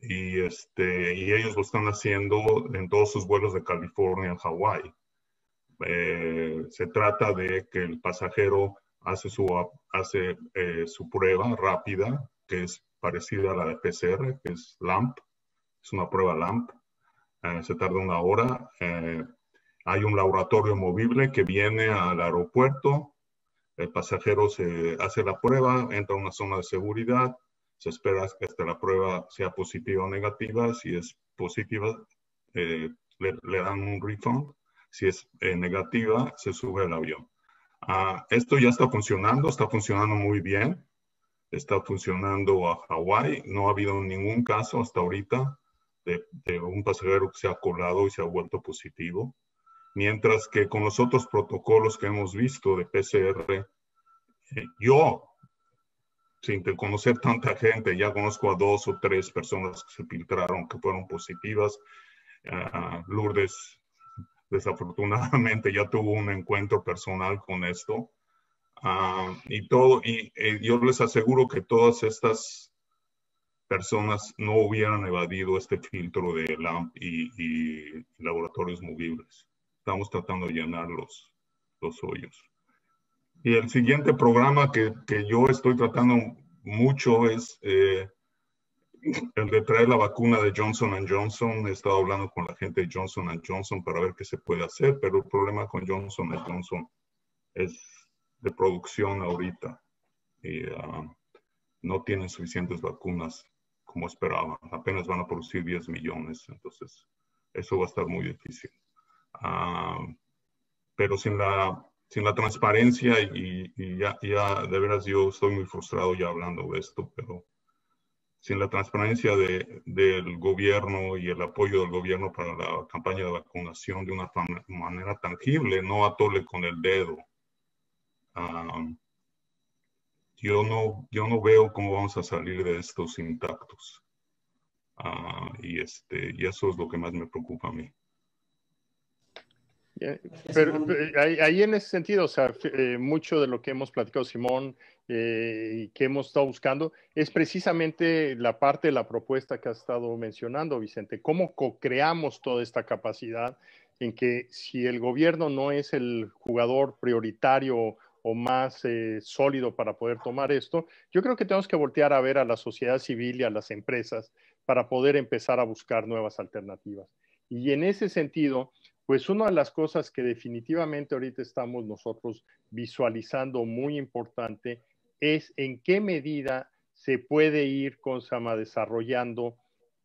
y ellos lo están haciendo en todos sus vuelos de California a Hawái. Se trata de que el pasajero hace su prueba rápida, que es parecida a la de PCR, que es LAMP. Es una prueba LAMP. Se tarda 1 hora. Hay un laboratorio movible que viene al aeropuerto. El pasajero se hace la prueba, entra a una zona de seguridad. Se espera que hasta la prueba sea positiva o negativa. Si es positiva, le dan un refund. Si es negativa, se sube al avión. Esto ya está funcionando muy bien. Está funcionando a Hawái. No ha habido ningún caso hasta ahorita de un pasajero que se ha colado y se ha vuelto positivo. Mientras que con los otros protocolos que hemos visto de PCR, yo, sin conocer tanta gente, ya conozco a 2 o 3 personas que se filtraron, que fueron positivas. Lourdes, desafortunadamente, ya tuvo un encuentro personal con esto. Yo les aseguro que todas estas personas no hubieran evadido este filtro de LAMP y laboratorios movibles. Estamos tratando de llenar los hoyos. Y el siguiente programa que yo estoy tratando mucho es el de traer la vacuna de Johnson & Johnson. He estado hablando con la gente de Johnson & Johnson para ver qué se puede hacer, pero el problema con Johnson & Johnson es de producción ahorita. Y no tienen suficientes vacunas como esperaban. Apenas van a producir 10 millones, entonces eso va a estar muy difícil. Pero sin la transparencia y ya de veras yo estoy muy frustrado ya hablando de esto, pero sin la transparencia del gobierno y el apoyo del gobierno para la campaña de vacunación de una manera tangible, no atole con el dedo. Yo no veo cómo vamos a salir de estos intactos. Y eso es lo que más me preocupa a mí. Pero ahí en ese sentido, o sea, mucho de lo que hemos platicado, Simón, y que hemos estado buscando, es precisamente la parte de la propuesta que has estado mencionando, Vicente. ¿Cómo co-creamos toda esta capacidad en que si el gobierno no es el jugador prioritario o más sólido para poder tomar esto, yo creo que tenemos que voltear a ver a la sociedad civil y a las empresas para poder empezar a buscar nuevas alternativas. Y en ese sentido, pues una de las cosas que definitivamente ahorita estamos nosotros visualizando muy importante es en qué medida se puede ir desarrollando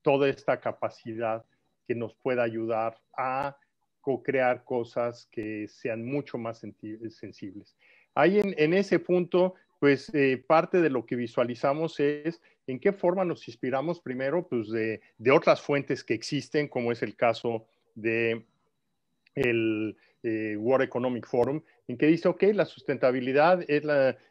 toda esta capacidad que nos pueda ayudar a co-crear cosas que sean mucho más sensibles. Ahí en ese punto, pues parte de lo que visualizamos es en qué forma nos inspiramos primero pues, de otras fuentes que existen, como es el caso de el World Economic Forum, en que dice, ok, la sustentabilidad es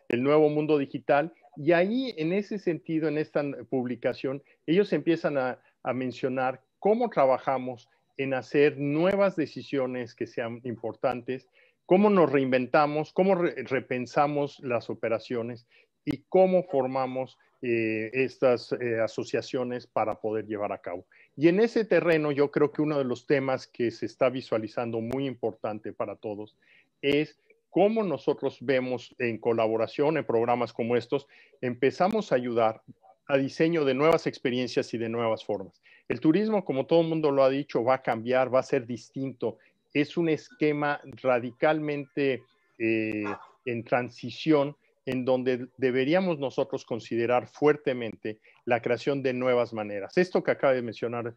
el nuevo mundo digital, y ahí en ese sentido, en esta publicación, ellos empiezan a mencionar cómo trabajamos en hacer nuevas decisiones que sean importantes, cómo nos reinventamos, cómo repensamos las operaciones y cómo formamos estas asociaciones para poder llevar a cabo. Y en ese terreno yo creo que uno de los temas que se está visualizando muy importante para todos es cómo nosotros vemos en colaboración en programas como estos, empezamos a ayudar a diseño de nuevas experiencias y de nuevas formas. El turismo, como todo el mundo lo ha dicho, va a cambiar, va a ser distinto. Es un esquema radicalmente en transición, en donde deberíamos nosotros considerar fuertemente la creación de nuevas maneras. Esto que acaba de mencionar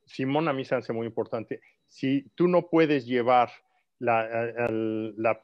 Simón a mí se hace muy importante. Si tú no puedes llevar la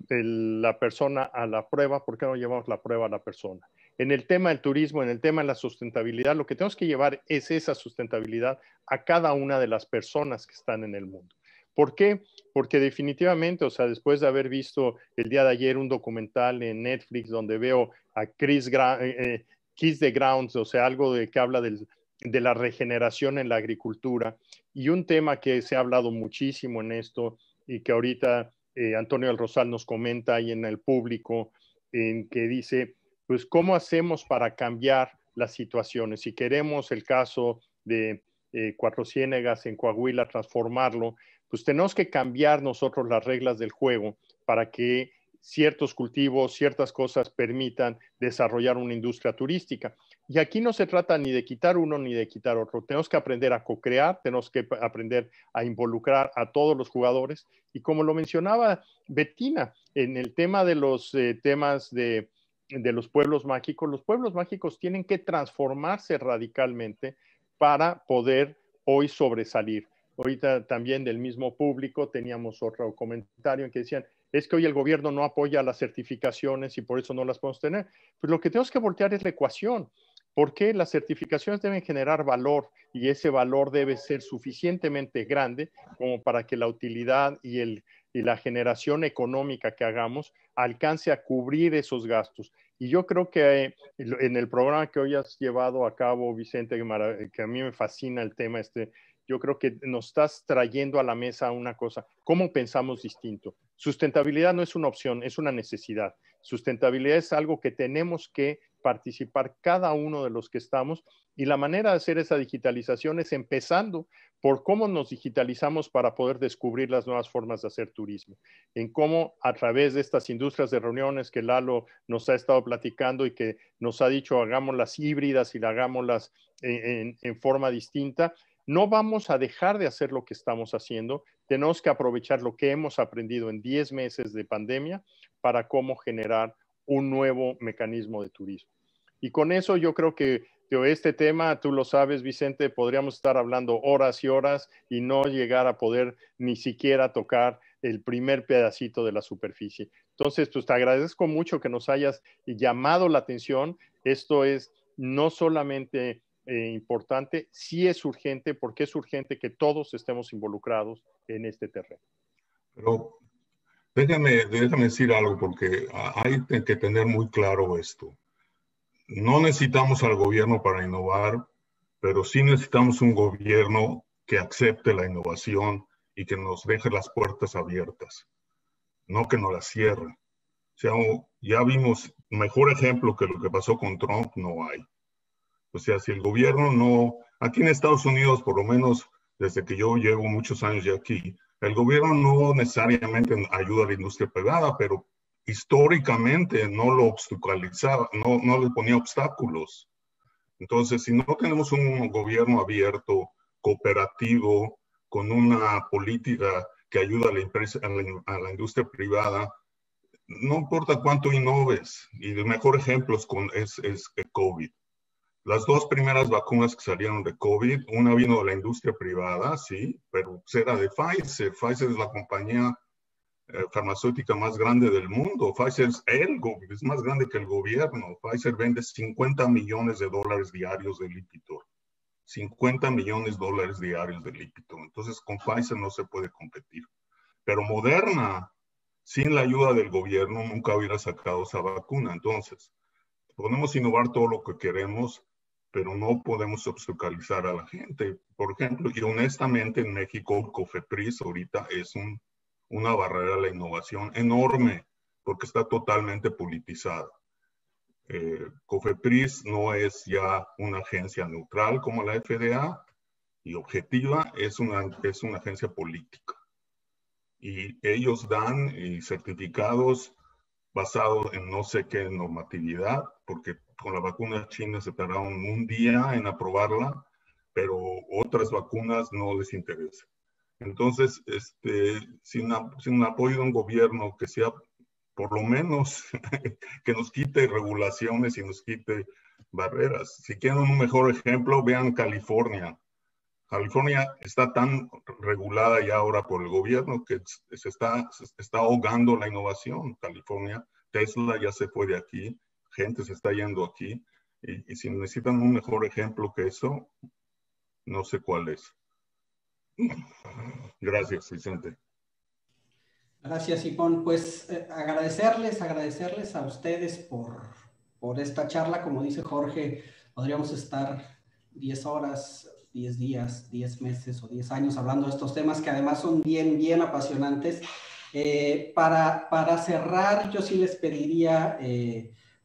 persona a la prueba, ¿por qué no llevamos la prueba a la persona? En el tema del turismo, en el tema de la sustentabilidad, lo que tenemos que llevar es esa sustentabilidad a cada una de las personas que están en el mundo. ¿Por qué? Porque definitivamente, o sea, después de haber visto el día de ayer un documental en Netflix donde veo a Kiss the Grounds, o sea, algo que habla de la regeneración en la agricultura, y un tema que se ha hablado muchísimo en esto y que ahorita Antonio del Rosal nos comenta ahí en el público, en que dice, pues, ¿cómo hacemos para cambiar las situaciones? Si queremos el caso de Cuatro Ciénegas en Coahuila, transformarlo, pues tenemos que cambiar nosotros las reglas del juego para que ciertos cultivos, ciertas cosas permitan desarrollar una industria turística. Y aquí no se trata ni de quitar uno ni de quitar otro. Tenemos que aprender a co-crear, tenemos que aprender a involucrar a todos los jugadores. Y como lo mencionaba Bettina, en el tema de los temas de los pueblos mágicos tienen que transformarse radicalmente para poder hoy sobresalir. Ahorita también del mismo público teníamos otro comentario en que decían, es que hoy el gobierno no apoya las certificaciones y por eso no las podemos tener. Pues lo que tenemos que voltear es la ecuación. ¿Por qué? Las certificaciones deben generar valor y ese valor debe ser suficientemente grande como para que la utilidad y la generación económica que hagamos alcance a cubrir esos gastos. Y yo creo que en el programa que hoy has llevado a cabo, Vicente, que a mí me fascina el tema yo creo que nos estás trayendo a la mesa una cosa, ¿cómo pensamos distinto? Sustentabilidad no es una opción, es una necesidad. Sustentabilidad es algo que tenemos que participar cada uno de los que estamos y la manera de hacer esa digitalización es empezando por cómo nos digitalizamos para poder descubrir las nuevas formas de hacer turismo, en cómo a través de estas industrias de reuniones que Lalo nos ha estado platicando y que nos ha dicho hagámoslas híbridas y hagámoslas en forma distinta, no vamos a dejar de hacer lo que estamos haciendo, tenemos que aprovechar lo que hemos aprendido en 10 meses de pandemia para cómo generar un nuevo mecanismo de turismo. Y con eso yo creo que este tema, tú lo sabes, Vicente, podríamos estar hablando horas y horas y no llegar a poder ni siquiera tocar el primer pedacito de la superficie. Entonces, pues te agradezco mucho que nos hayas llamado la atención. Esto es no solamente importante, sí es urgente, porque es urgente que todos estemos involucrados en este terreno. Pero déjame decir algo, porque hay que tener muy claro esto. No necesitamos al gobierno para innovar, pero sí necesitamos un gobierno que acepte la innovación y que nos deje las puertas abiertas, no que nos las cierre. O sea, ya vimos, mejor ejemplo que lo que pasó con Trump no hay. O sea, si el gobierno no, aquí en Estados Unidos, por lo menos desde que yo llevo muchos años ya aquí, el gobierno no necesariamente ayuda a la industria privada, pero históricamente no lo obstaculizaba, no le ponía obstáculos. Entonces, si no tenemos un gobierno abierto, cooperativo, con una política que ayuda a la industria privada, no importa cuánto innoves. Y el mejor ejemplo es COVID. Las dos primeras vacunas que salieron de COVID, una vino de la industria privada, sí, pero era de Pfizer. Pfizer es la compañía farmacéutica más grande del mundo. Pfizer es más grande que el gobierno. Pfizer vende $50 millones diarios de Lipitor. $50 millones diarios de Lipitor. Entonces, con Pfizer no se puede competir. Pero Moderna, sin la ayuda del gobierno, nunca hubiera sacado esa vacuna. Entonces, podemos innovar todo lo que queremos, pero no podemos obstaculizar a la gente. Por ejemplo, y honestamente en México, COFEPRIS ahorita es una barrera a la innovación enorme, porque está totalmente politizada. COFEPRIS no es ya una agencia neutral como la FDA y objetiva, es una agencia política. Y ellos dan certificados basados en no sé qué normatividad, porque con la vacuna china se tardaron un día en aprobarla, pero otras vacunas no les interesa. Entonces, sin apoyo de un gobierno que sea, por lo menos, que nos quite regulaciones y nos quite barreras. Si quieren un mejor ejemplo, vean California. California está tan regulada ya ahora por el gobierno que se está ahogando la innovación. California, Tesla ya se fue de aquí, gente se está yendo aquí, y si necesitan un mejor ejemplo que eso, no sé cuál es. Gracias, Vicente. Gracias, Simón. Pues agradecerles a ustedes por esta charla. Como dice Jorge, podríamos estar 10 horas, 10 días, 10 meses o 10 años hablando de estos temas que además son bien, bien apasionantes. Para cerrar, yo sí les pediría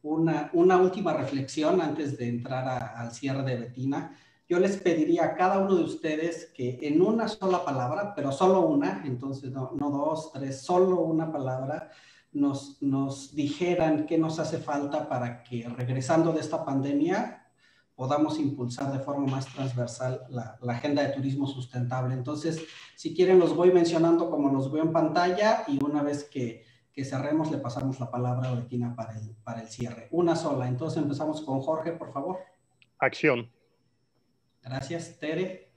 una última reflexión antes de entrar al cierre de Bettina. Yo les pediría a cada uno de ustedes que en una sola palabra, pero solo una, entonces no dos, tres, solo una palabra, nos dijeran qué nos hace falta para que regresando de esta pandemia podamos impulsar de forma más transversal la agenda de turismo sustentable. Entonces, si quieren, los voy mencionando como los veo en pantalla y una vez que cerremos, le pasamos la palabra a Bettina para el cierre. Una sola. Entonces, empezamos con Jorge, por favor. Acción. Gracias. Tere.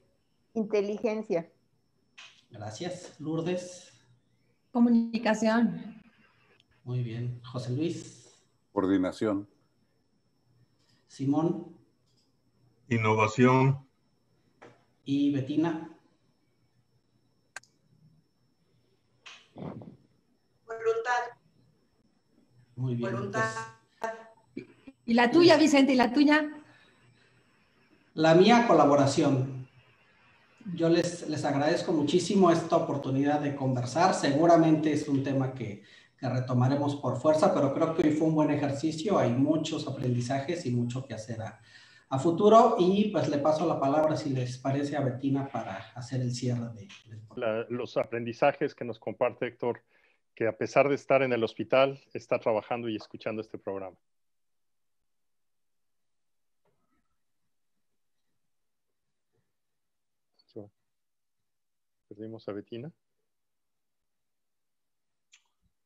Inteligencia. Gracias. Lourdes. Comunicación. Muy bien. José Luis. Coordinación. Simón. Innovación. Y Bettina. Voluntad. Muy bien. Voluntad. Pues, ¿Y la tuya, Vicente? ¿Y la tuya? la mía, colaboración. Yo les agradezco muchísimo esta oportunidad de conversar. Seguramente es un tema que retomaremos por fuerza, pero creo que hoy fue un buen ejercicio. Hay muchos aprendizajes y mucho que hacer a futuro. Y pues le paso la palabra, si les parece, a Bettina para hacer el cierre los aprendizajes que nos comparte Héctor, que a pesar de estar en el hospital, está trabajando y escuchando este programa. ¿Perdimos a Bettina?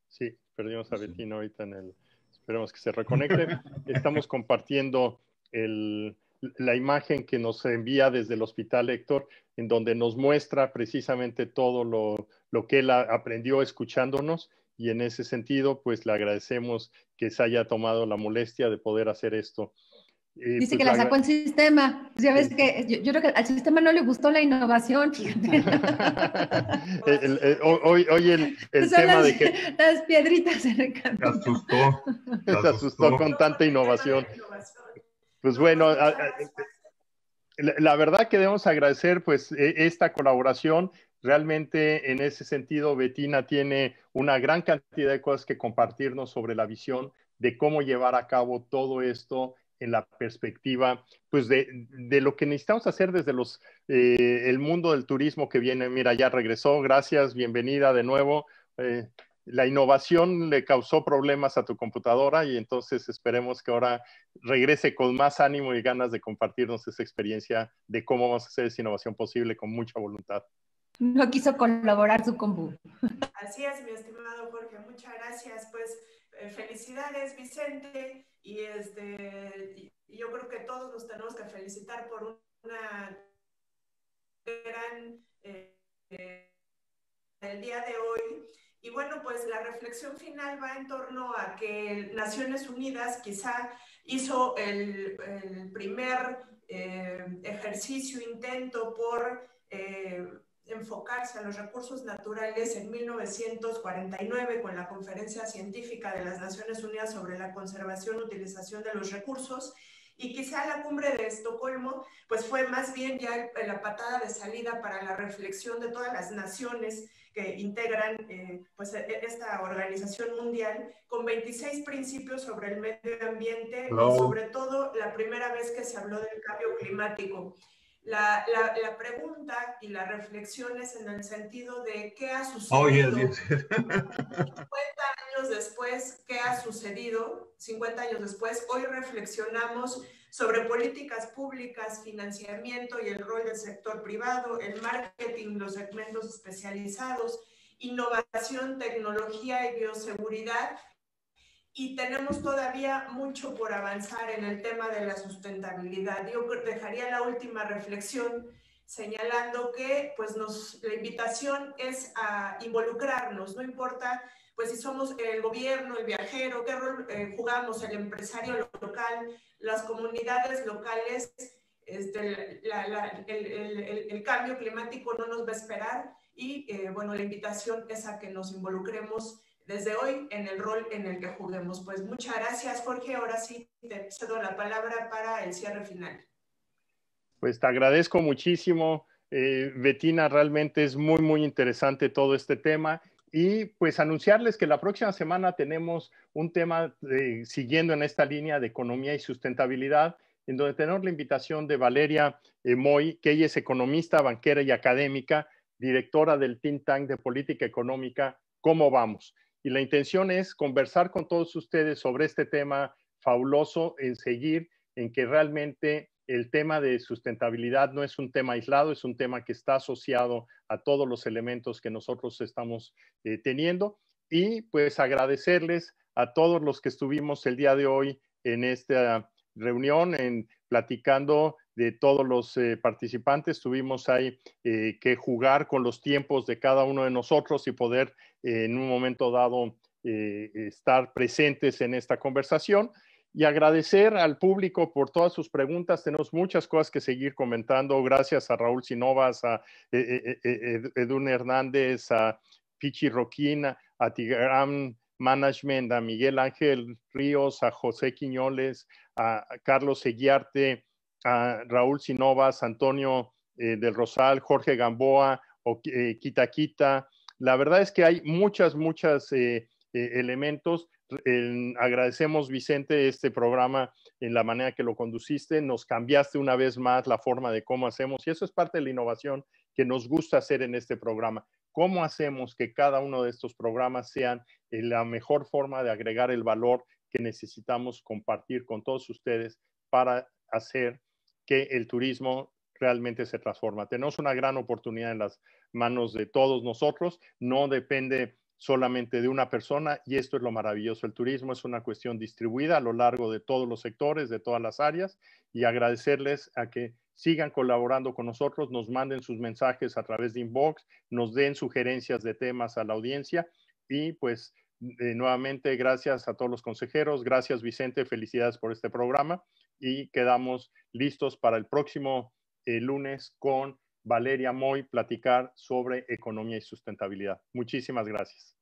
Sí, perdimos a Bettina ahorita en el... Esperemos que se reconecte. Estamos compartiendo la imagen que nos envía desde el hospital Héctor, en donde nos muestra precisamente todo lo que él aprendió escuchándonos, y en ese sentido, pues le agradecemos que se haya tomado la molestia de poder hacer esto. Dice pues que la sacó el sistema. Ya ves que yo creo que al sistema no le gustó la innovación. Hoy el tema de que... Las piedritas en el camino. Se asustó con tanta innovación. Pues bueno, la verdad que debemos agradecer pues esta colaboración. Realmente en ese sentido Bettina tiene una gran cantidad de cosas que compartirnos sobre la visión de cómo llevar a cabo todo esto en la perspectiva pues de lo que necesitamos hacer desde el mundo del turismo que viene. Mira, ya regresó, gracias, bienvenida de nuevo. La innovación le causó problemas a tu computadora y entonces esperemos que ahora regrese con más ánimo y ganas de compartirnos esa experiencia de cómo vamos a hacer esa innovación posible con mucha voluntad. No quiso colaborar su compu. Así es, mi estimado Jorge, muchas gracias. Pues felicidades, Vicente, y yo creo que todos nos tenemos que felicitar por una gran el día de hoy. Y bueno, pues la reflexión final va en torno a que Naciones Unidas quizá hizo el primer ejercicio, intento por enfocarse a los recursos naturales en 1949 con la Conferencia Científica de las Naciones Unidas sobre la conservación y utilización de los recursos, y quizá la cumbre de Estocolmo pues fue más bien ya la patada de salida para la reflexión de todas las naciones que integran pues esta organización mundial, con 26 principios sobre el medio ambiente y sobre todo la primera vez que se habló del cambio climático. La pregunta y la reflexión es en el sentido de qué ha sucedido 50 años después, qué ha sucedido 50 años después. Hoy reflexionamos sobre políticas públicas, financiamiento y el rol del sector privado, el marketing, los segmentos especializados, innovación, tecnología y bioseguridad. Y tenemos todavía mucho por avanzar en el tema de la sustentabilidad. Yo dejaría la última reflexión señalando que pues la invitación es a involucrarnos, no importa pues si somos el gobierno, el viajero, qué rol jugamos, el empresario local, las comunidades locales, el cambio climático no nos va a esperar y bueno, la invitación es a que nos involucremos desde hoy en el rol en el que juguemos. Pues muchas gracias, Jorge. Ahora sí te cedo la palabra para el cierre final. Pues te agradezco muchísimo, Bettina, realmente es muy, muy interesante todo este tema. Y pues anunciarles que la próxima semana tenemos un tema siguiendo en esta línea de economía y sustentabilidad, en donde tenemos la invitación de Valeria Moy, que ella es economista, banquera y académica, directora del think tank de política económica, ¿Cómo vamos? Y la intención es conversar con todos ustedes sobre este tema fabuloso, en seguir, en que realmente el tema de sustentabilidad no es un tema aislado, es un tema que está asociado a todos los elementos que nosotros estamos teniendo. Y pues agradecerles a todos los que estuvimos el día de hoy en esta reunión, platicando de todos los participantes. Tuvimos ahí que jugar con los tiempos de cada uno de nosotros y poder en un momento dado estar presentes en esta conversación. Y agradecer al público por todas sus preguntas. Tenemos muchas cosas que seguir comentando. Gracias a Raúl Sinovas, a Edún Hernández, a Pichi Roquín, a Tigram Management, a Miguel Ángel Ríos, a José Quiñoles, a Carlos Seguiarte, a Raúl Sinovas, Antonio del Rosal, Jorge Gamboa, Quita. La verdad es que hay muchos elementos. Agradecemos, Vicente, este programa en la manera que lo conduciste. Nos cambiaste una vez más la forma de cómo hacemos y eso es parte de la innovación que nos gusta hacer en este programa. ¿Cómo hacemos que cada uno de estos programas sean la mejor forma de agregar el valor que necesitamos compartir con todos ustedes para hacer que el turismo realmente se transforma? Tenemos una gran oportunidad en las manos de todos nosotros. No depende solamente de una persona y esto es lo maravilloso. El turismo es una cuestión distribuida a lo largo de todos los sectores, de todas las áreas, y agradecerles a que sigan colaborando con nosotros, nos manden sus mensajes a través de inbox, nos den sugerencias de temas a la audiencia y pues nuevamente gracias a todos los consejeros, gracias Vicente, felicidades por este programa y quedamos listos para el próximo lunes con Valeria Moy platicar sobre economía y sustentabilidad. Muchísimas gracias.